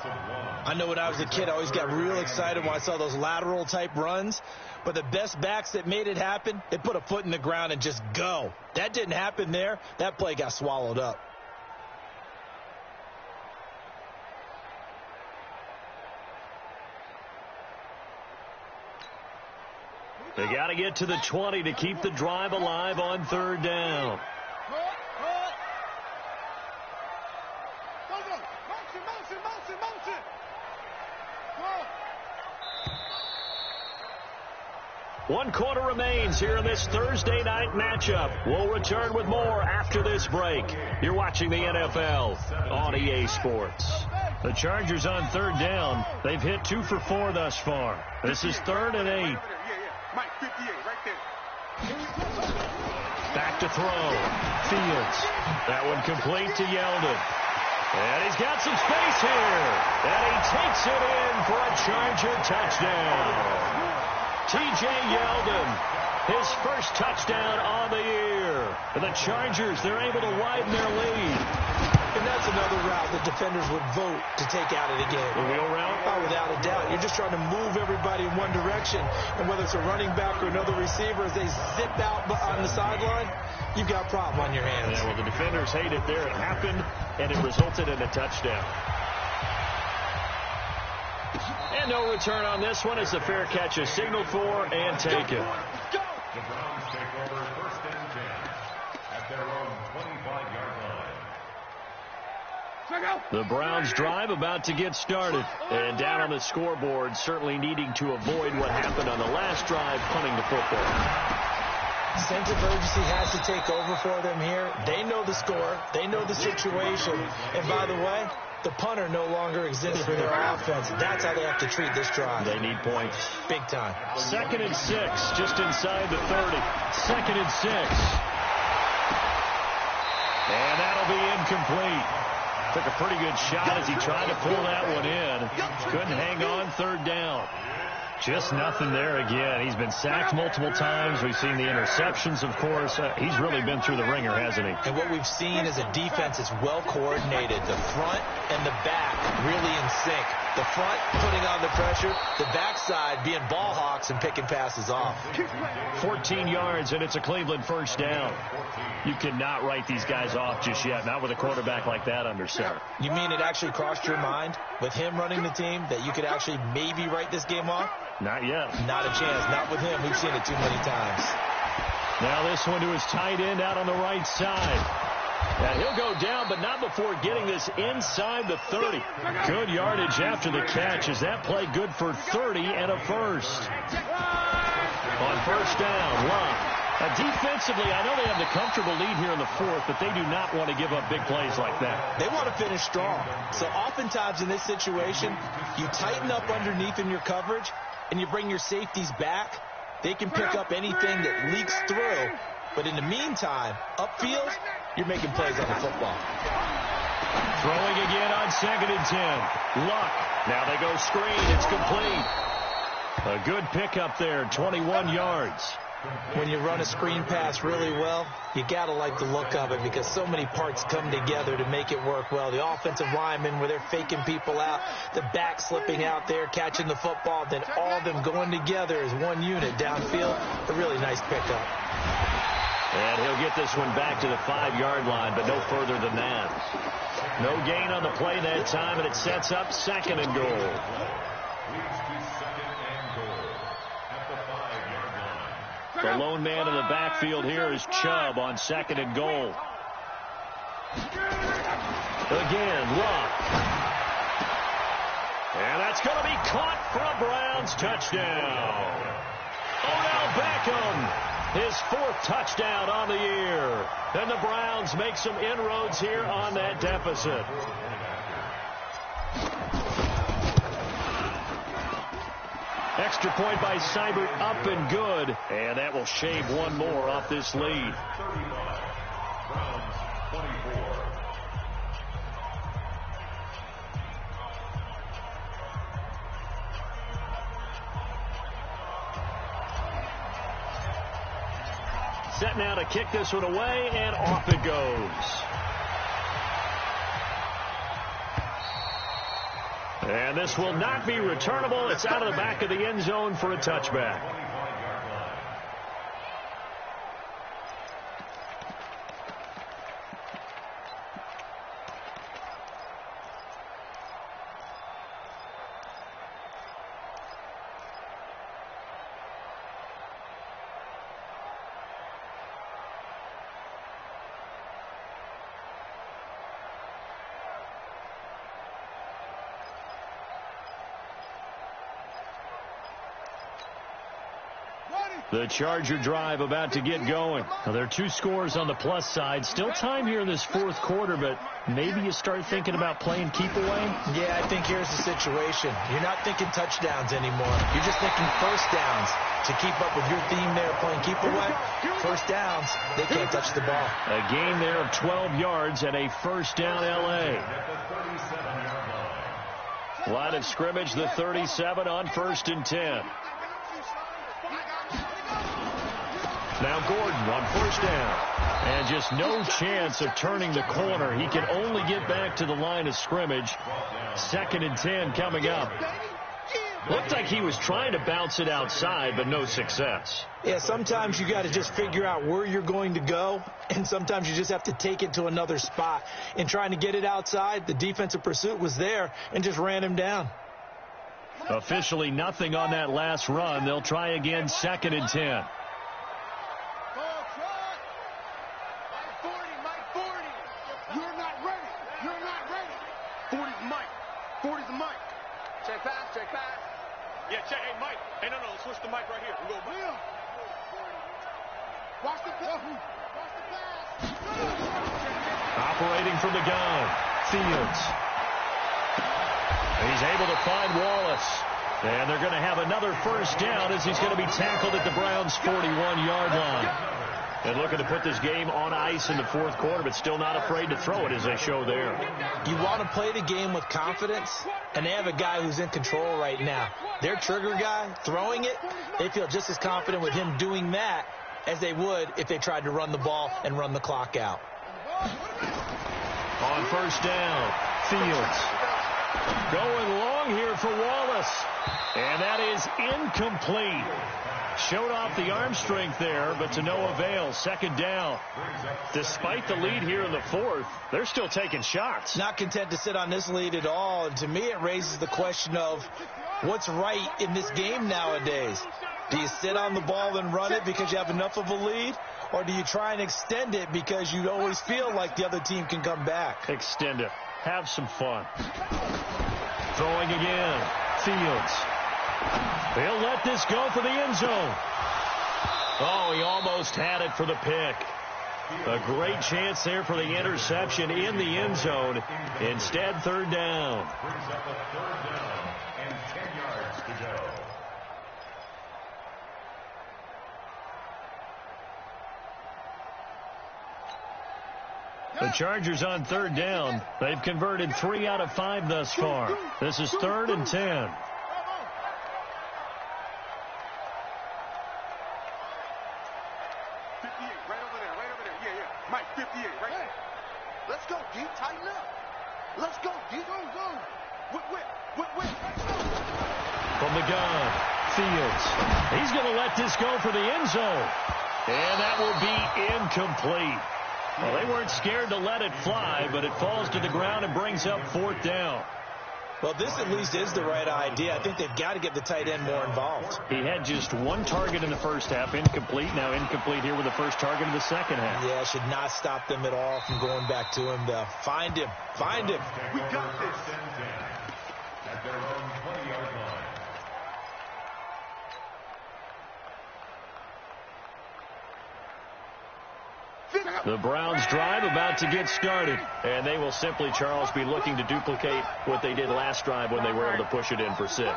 I know when I was a kid, I always got real excited when I saw those lateral-type runs. But the best backs that made it happen, they put a foot in the ground and just go. That didn't happen there. That play got swallowed up. They got to get to the 20 to keep the drive alive on 3rd down. One quarter remains here in this Thursday night matchup. We'll return with more after this break. You're watching the NFL on EA Sports. The Chargers on third down. They've hit 2 for 4 thus far. This is 3rd and 8. Mike, 58, right there. Back to throw. Fields. That one complete to Yeldon. And he's got some space here. And he takes it in for a Charger touchdown. T.J. Yeldon, his first touchdown on the year. And the Chargers, they're able to widen their lead. And that's another route that defenders would vote to take out of the game. The wheel route? Oh, without a doubt. You're just trying to move everybody in one direction. And whether it's a running back or another receiver, as they zip out on the sideline, you've got a problem on your hands. Yeah, well, the defenders hate it there. It happened, and it resulted in a touchdown. And no return on this one as the fair catch is signaled for and taken. The Browns take over 1st and 10 at their own 25-yard line. The Browns drive about to get started. And down on the scoreboard, certainly needing to avoid what happened on the last drive, punting the football. Sense of urgency has to take over for them here. They know the score. They know the situation. And by the way, the punter no longer exists for their offense. That's how they have to treat this drive. They need points. Big time. 2nd and 6, just inside the 30. 2nd and 6. And that'll be incomplete. Took a pretty good shot as he tried to pull that one in. Couldn't hang on 3rd down. Just nothing there again. He's been sacked multiple times. We've seen the interceptions, of course. He's really been through the ringer, hasn't he? And what we've seen is a defense that's well coordinated. The front and the back really in sync. The front putting on the pressure. The backside being ball hawks and picking passes off. 14 yards, and it's a Cleveland 1st down. You cannot write these guys off just yet, not with a quarterback like that under center. You mean it actually crossed your mind with him running the team that you could actually maybe write this game off? Not yet. Not a chance. Not with him. We've seen it too many times. Now this one to his tight end out on the right side. And he'll go down, but not before getting this inside the 30. Good yardage after the catch. Is that play good for 30 and a first? On 1st down, Love. Defensively, I know they have the comfortable lead here in the 4th, but they do not want to give up big plays like that. They want to finish strong. So oftentimes in this situation, you tighten up underneath in your coverage, and you bring your safeties back. They can pick up anything that leaks through. But in the meantime, upfield, you're making plays on the football. Throwing again on 2nd and 10. Luck. Now they go screen. It's complete. A good pickup there, 21 yards. When you run a screen pass really well, you got to like the look of it because so many parts come together to make it work well. The offensive linemen where they're faking people out, the back slipping out there, catching the football, then all of them going together as one unit downfield. A really nice pickup. And he'll get this one back to the 5-yard line, but no further than that. No gain on the play that time, and it sets up 2nd and goal. The lone man in the backfield here is Chubb on 2nd and goal. Again, Luck. And that's going to be caught for a Browns touchdown. Odell Beckham, his 4th touchdown on the year. And the Browns make some inroads here on that deficit. Extra point by Seibert, up and good. And that will shave one more off this lead. 35, Browns 24. Set now to kick this one away, and off it goes. And this will not be returnable. It's out of the back of the end zone for a touchback. The Charger drive about to get going. Now, there are 2 scores on the plus side. Still time here in this fourth quarter, but maybe you start thinking about playing keep away? Yeah, I think here's the situation. You're not thinking touchdowns anymore. You're just thinking first downs. To keep up with your theme there, playing keep away, first downs, they can't touch the ball. A gain there of 12 yards and a first down L.A. Line of scrimmage, the 37 on 1st and 10. Now Gordon on first down. And just no chance of turning the corner. He can only get back to the line of scrimmage. 2nd and 10 coming up. Looked like he was trying to bounce it outside, but no success. Yeah, sometimes you got to just figure out where you're going to go, and sometimes you just have to take it to another spot. In trying to get it outside, the defensive pursuit was there and just ran him down. Officially nothing on that last run. They'll try again, 2nd and 10. Yeah, check. Hey, Mike. Hey, no, switch the mic right here. We go, Bill. Watch the pass. Watch the pass. Operating from the gun, Fields. He's able to find Wallace. And they're going to have another first down as he's going to be tackled at the Browns' 41-yard line. And looking to put this game on ice in the fourth quarter, but still not afraid to throw it as they show there. You want to play the game with confidence, and they have a guy who's in control right now. Their trigger guy, throwing it, they feel just as confident with him doing that as they would if they tried to run the ball and run the clock out. On first down, Fields. Going long here for Wallace. And that is incomplete. Showed off the arm strength there, but to no avail. 2nd down. Despite the lead here in the fourth, they're still taking shots. Not content to sit on this lead at all. And to me, it raises the question of what's right in this game nowadays. Do you sit on the ball and run it because you have enough of a lead? Or do you try and extend it because you always feel like the other team can come back? Extend it. Have some fun. Throwing again. Fields. He'll let this go for the end zone. Oh, he almost had it for the pick. A great chance there for the interception in the end zone. Instead, 3rd down. Brings up a 3rd down and 10 yards to go. The Chargers on 3rd down. They've converted 3 out of 5 thus far. This is 3rd and 10. 58, right there. Let's go, D. Tighten up. Let's go, D. Go. Whip. From the gun, Fields. He's going to let this go for the end zone. And that will be incomplete. Well, they weren't scared to let it fly, but it falls to the ground and brings up 4th down. Well, this at least is the right idea. I think they've got to get the tight end more involved. He had just 1 target in the first half, incomplete. Now incomplete here with the first target in the second half. Yeah, should not stop them at all from going back to him. Find him. We got this. At their own 20-yard line. The Browns drive about to get started, and they will simply, Charles, be looking to duplicate what they did last drive when they were able to push it in for 6.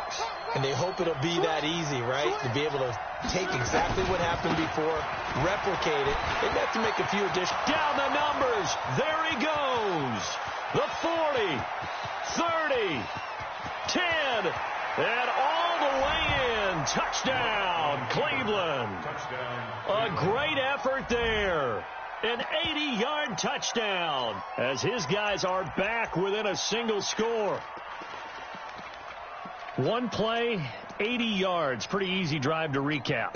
And they hope it'll be that easy, right? To be able to take exactly what happened before, replicate it. They've got to make a few additions. Down the numbers. There he goes. The 40, 30, 10, and all the way in. Touchdown, Cleveland. A great effort there. An 80-yard touchdown as his guys are back within a single score. 1 play, 80 yards. Pretty easy drive to recap.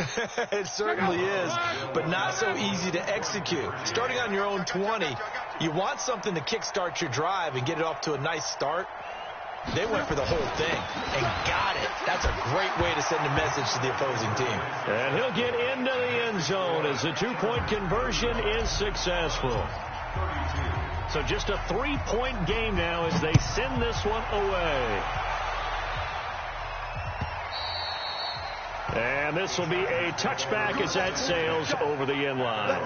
It certainly is, but not so easy to execute. Starting on your own 20, you want something to kickstart your drive and get it off to a nice start. They went for the whole thing and got it. That's a great way to send a message to the opposing team. And he'll get into the end zone as the 2-point conversion is successful. So just a 3-point game now as they send this one away. And And this will be a touchback as that sails over the end line.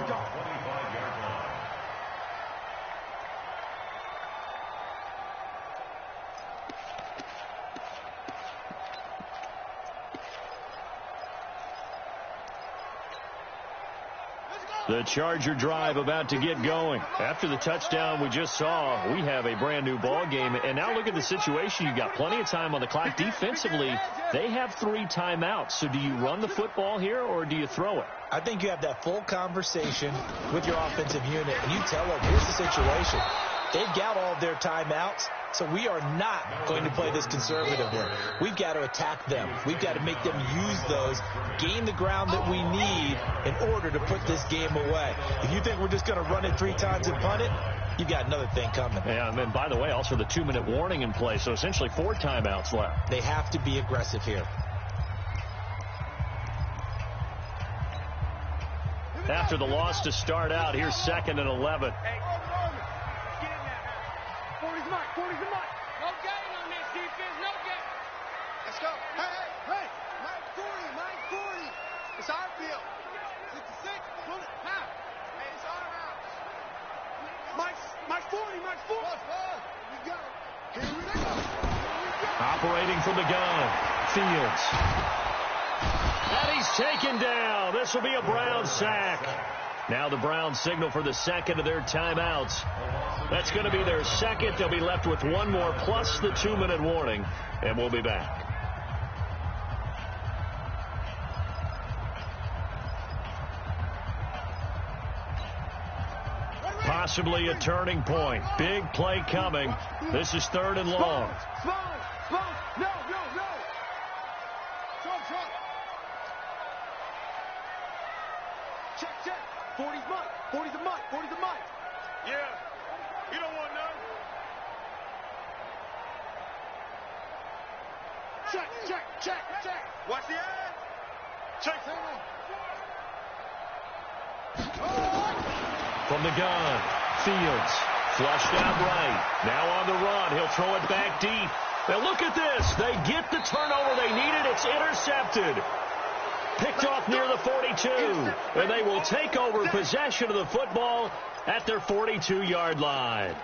The Charger drive about to get going. After the touchdown we just saw, we have a brand new ball game. And now look at the situation. You've got plenty of time on the clock. Defensively, they have 3 timeouts. So do you run the football here or do you throw it? I think you have that full conversation with your offensive unit, and you tell them, here's the situation. They've got all of their timeouts, so we are not going to play this conservatively. We've got to attack them. We've got to make them use those, gain the ground that we need in order to put this game away. If you think we're just going to run it 3 times and punt it, you've got another thing coming. Yeah, and by the way, also the 2-minute warning in play, so essentially 4 timeouts left. They have to be aggressive here. After the loss to start out, here's 2nd and 11. Hey, 40's the mark. No gain on this defense, no gain. Let's go. Hey. Mike 40. It's our field. 66. Pull it. Now. Hey, it's our rounds. Mike 40. We go. Here we go. Operating from the gun, Fields. And he's taken down. This will be a Brown sack. Now the Browns signal for the 2nd of their timeouts. That's going to be their 2nd. They'll be left with 1 more plus the 2-minute warning, and we'll be back. Possibly a turning point. Big play coming. This is 3rd and long. No. Check. 40's a Mike. Yeah. You don't want none. Check. Watch the ad. Check. From the gun, Fields. Flushed out right. Now on the run. He'll throw it back deep. Now look at this. They get the turnover they needed. It's intercepted. Picked off near the 42. And they will take over possession of the football at their 42-yard line.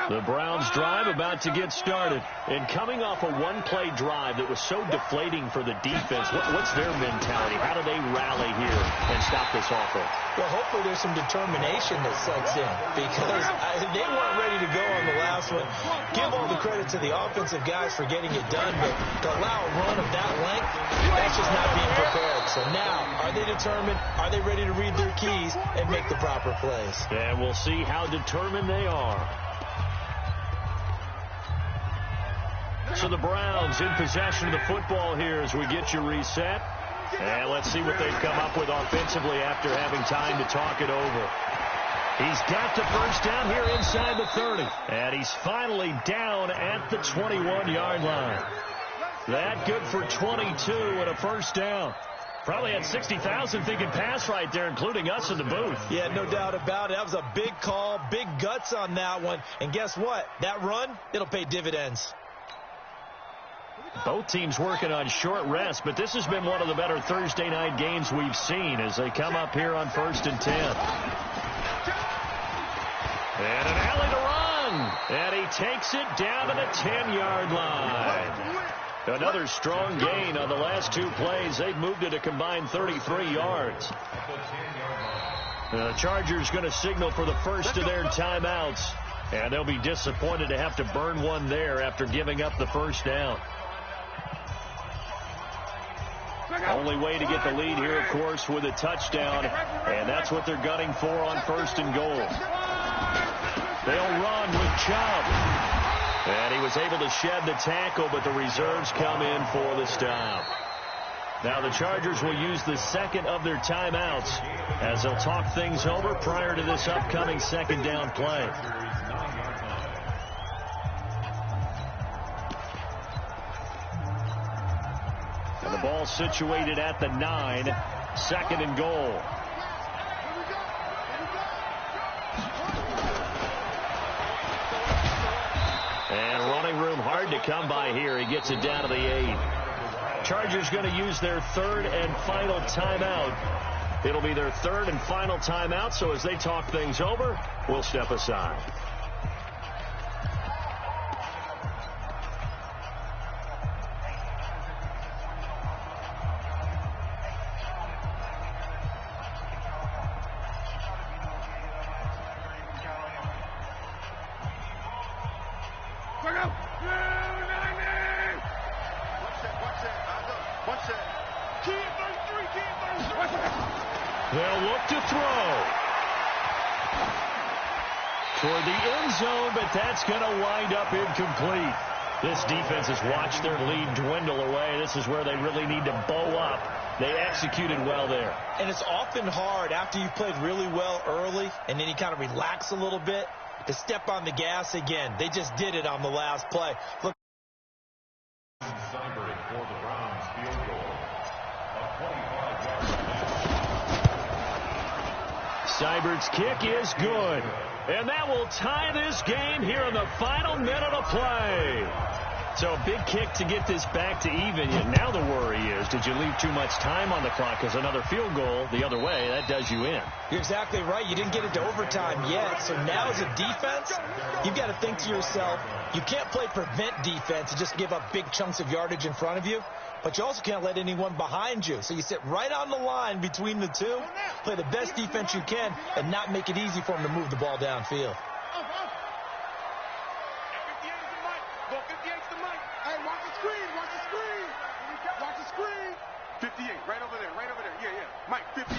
The Browns drive about to get started. And coming off a 1-play drive that was so deflating for the defense, what's their mentality? How do they rally here and stop this offense? Well, hopefully there's some determination that sets in because they weren't ready to go on the last one. Give all the credit to the offensive guys for getting it done, but to allow a run of that length, that's just not being prepared. So now, are they determined? Are they ready to read their keys and make the proper plays? And we'll see how determined they are. So the Browns in possession of the football here as we get you reset. And let's see what they've come up with offensively after having time to talk it over. He's got the first down here inside the 30. And he's finally down at the 21-yard line. That good for 22 and a first down. Probably had 60,000 thinking pass right there, including us in the booth. Yeah, no doubt about it. That was a big call, big guts on that one. And guess what? That run, it'll pay dividends. Both teams working on short rest, but this has been one of the better Thursday night games we've seen as they come up here on 1st and 10. And an alley to run. And he takes it down to the 10-yard line. Another strong gain on the last 2 plays. They've moved it a combined 33 yards. The Chargers going to signal for the first of their timeouts. And they'll be disappointed to have to burn one there after giving up the first down. Only way to get the lead here, of course, with a touchdown, and that's what they're gunning for on 1st and goal. They'll run with Chubb, and he was able to shed the tackle, but the reserves come in for the stop. Now the Chargers will use the 2nd of their timeouts as they'll talk things over prior to this upcoming 2nd down play. And the ball situated at the 9, 2nd and goal. come by here. He gets it down to the 8. Chargers going to use their third and final timeout. It'll be their third and final timeout, so as they talk things over, we'll step aside. They'll look to throw toward the end zone, but that's going to wind up incomplete. This defense has watched their lead dwindle away. This is where they really need to bow up. They executed well there. And it's often hard after you've played really well early and then you kind of relax a little bit to step on the gas again. They just did it on the last play. Look. Seibert for the Browns field goal. A 25-yard. Seibert's kick is good. And that will tie this game here in the final minute of play. So a big kick to get this back to even. And now the worry is, did you leave too much time on the clock? Because another field goal the other way, that does you in. You're exactly right. You didn't get it to overtime yet. So now as a defense, you've got to think to yourself, you can't play prevent defense and just give up big chunks of yardage in front of you. But you also can't let anyone behind you. So you sit right on the line between the two, play the best defense you can, and not make it easy for them to move the ball downfield. Hey, watch the screen, watch the screen. Watch the screen. 58, right over there. Yeah. Mike, 58.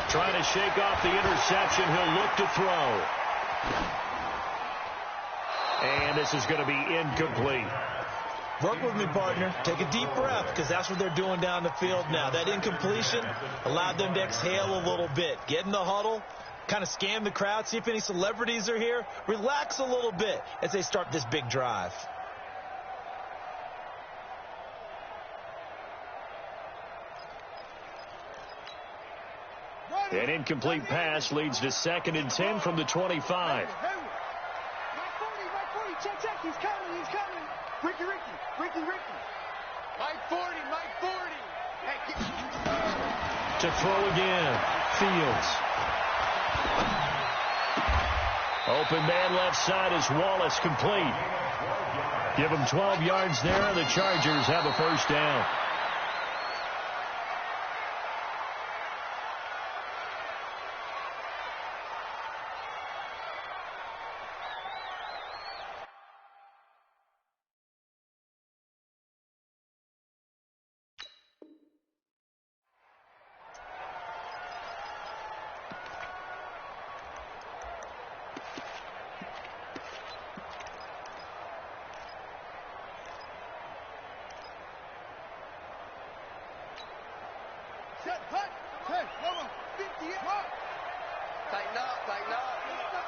Trying to shake off the interception. He'll look to throw. And this is going to be incomplete. Work with me, partner. Take a deep breath, because that's what they're doing down the field now. That incompletion allowed them to exhale a little bit. Get in the huddle, kind of scan the crowd, see if any celebrities are here. Relax a little bit as they start this big drive. An incomplete pass leads to 2nd and 10 from the 25. Mike 40, check, he's coming. Ricky. Mike 40. Hey, To throw again, Fields. Open man left side is Wallace, complete. Give him 12 yards there, and the Chargers have a first down. Tighten up.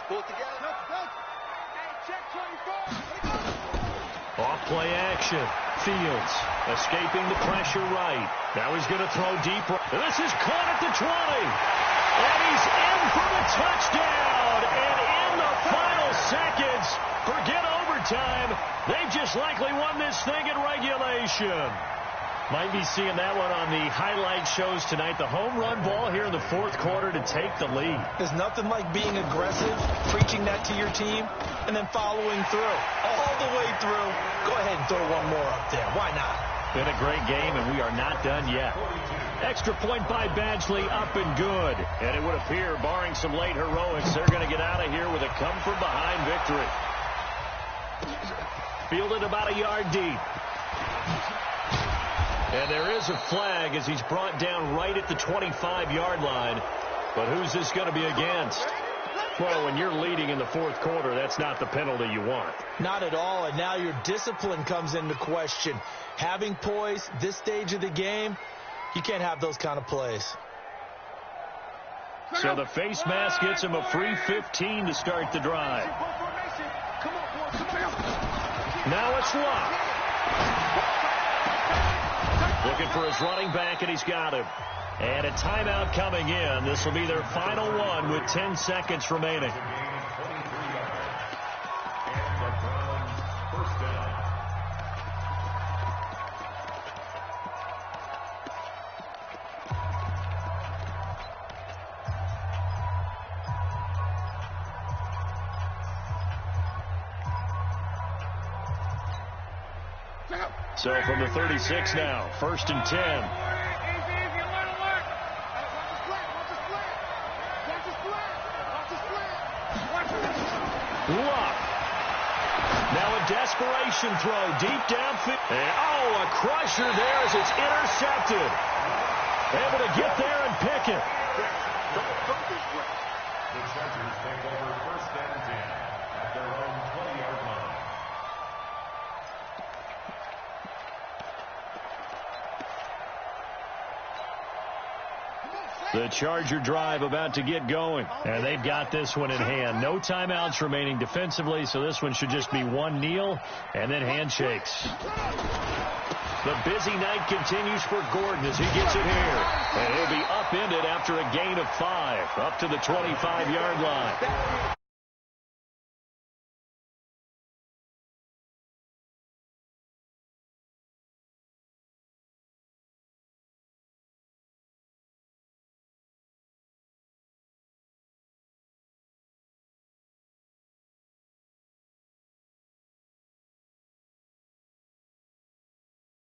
Pull it together. Hey, check 24. Off play action. Fields escaping the pressure right. Now he's going to throw deep. This is caught at the 20. And he's in for the touchdown. And in the final seconds, forget overtime. They've just likely won this thing in regulation. Might be seeing that one on the highlight shows tonight. The home run ball here in the fourth quarter to take the lead. There's nothing like being aggressive, preaching that to your team, and then following through. All the way through. Go ahead and throw one more up there. Why not? Been a great game, and we are not done yet. Extra point by Badgley, up and good. And it would appear, barring some late heroics, they're going to get out of here with a come-from-behind victory. Fielded about a yard deep. And there is a flag as he's brought down right at the 25-yard line. But who's this going to be against? Well, when you're leading in the fourth quarter, that's not the penalty you want. Not at all, and now your discipline comes into question. Having poise this stage of the game, you can't have those kind of plays. So the face mask gets him a free 15 to start the drive. Now it's Luck. Looking for his running back, and he's got him. And a timeout coming in. This will be their final one with 10 seconds remaining. So from the 36 now, 1st and 10. Luck. Now a desperation throw deep downfield. And, a crusher there as it's intercepted. Able to get there and pick it. The Chargers take over 1st and 10 at their own 20-yard line. The Charger drive about to get going. And they've got this one in hand. No timeouts remaining defensively, so this one should just be one kneel and then handshakes. The busy night continues for Gordon as he gets it here. And he'll be upended after a gain of 5, up to the 25-yard line.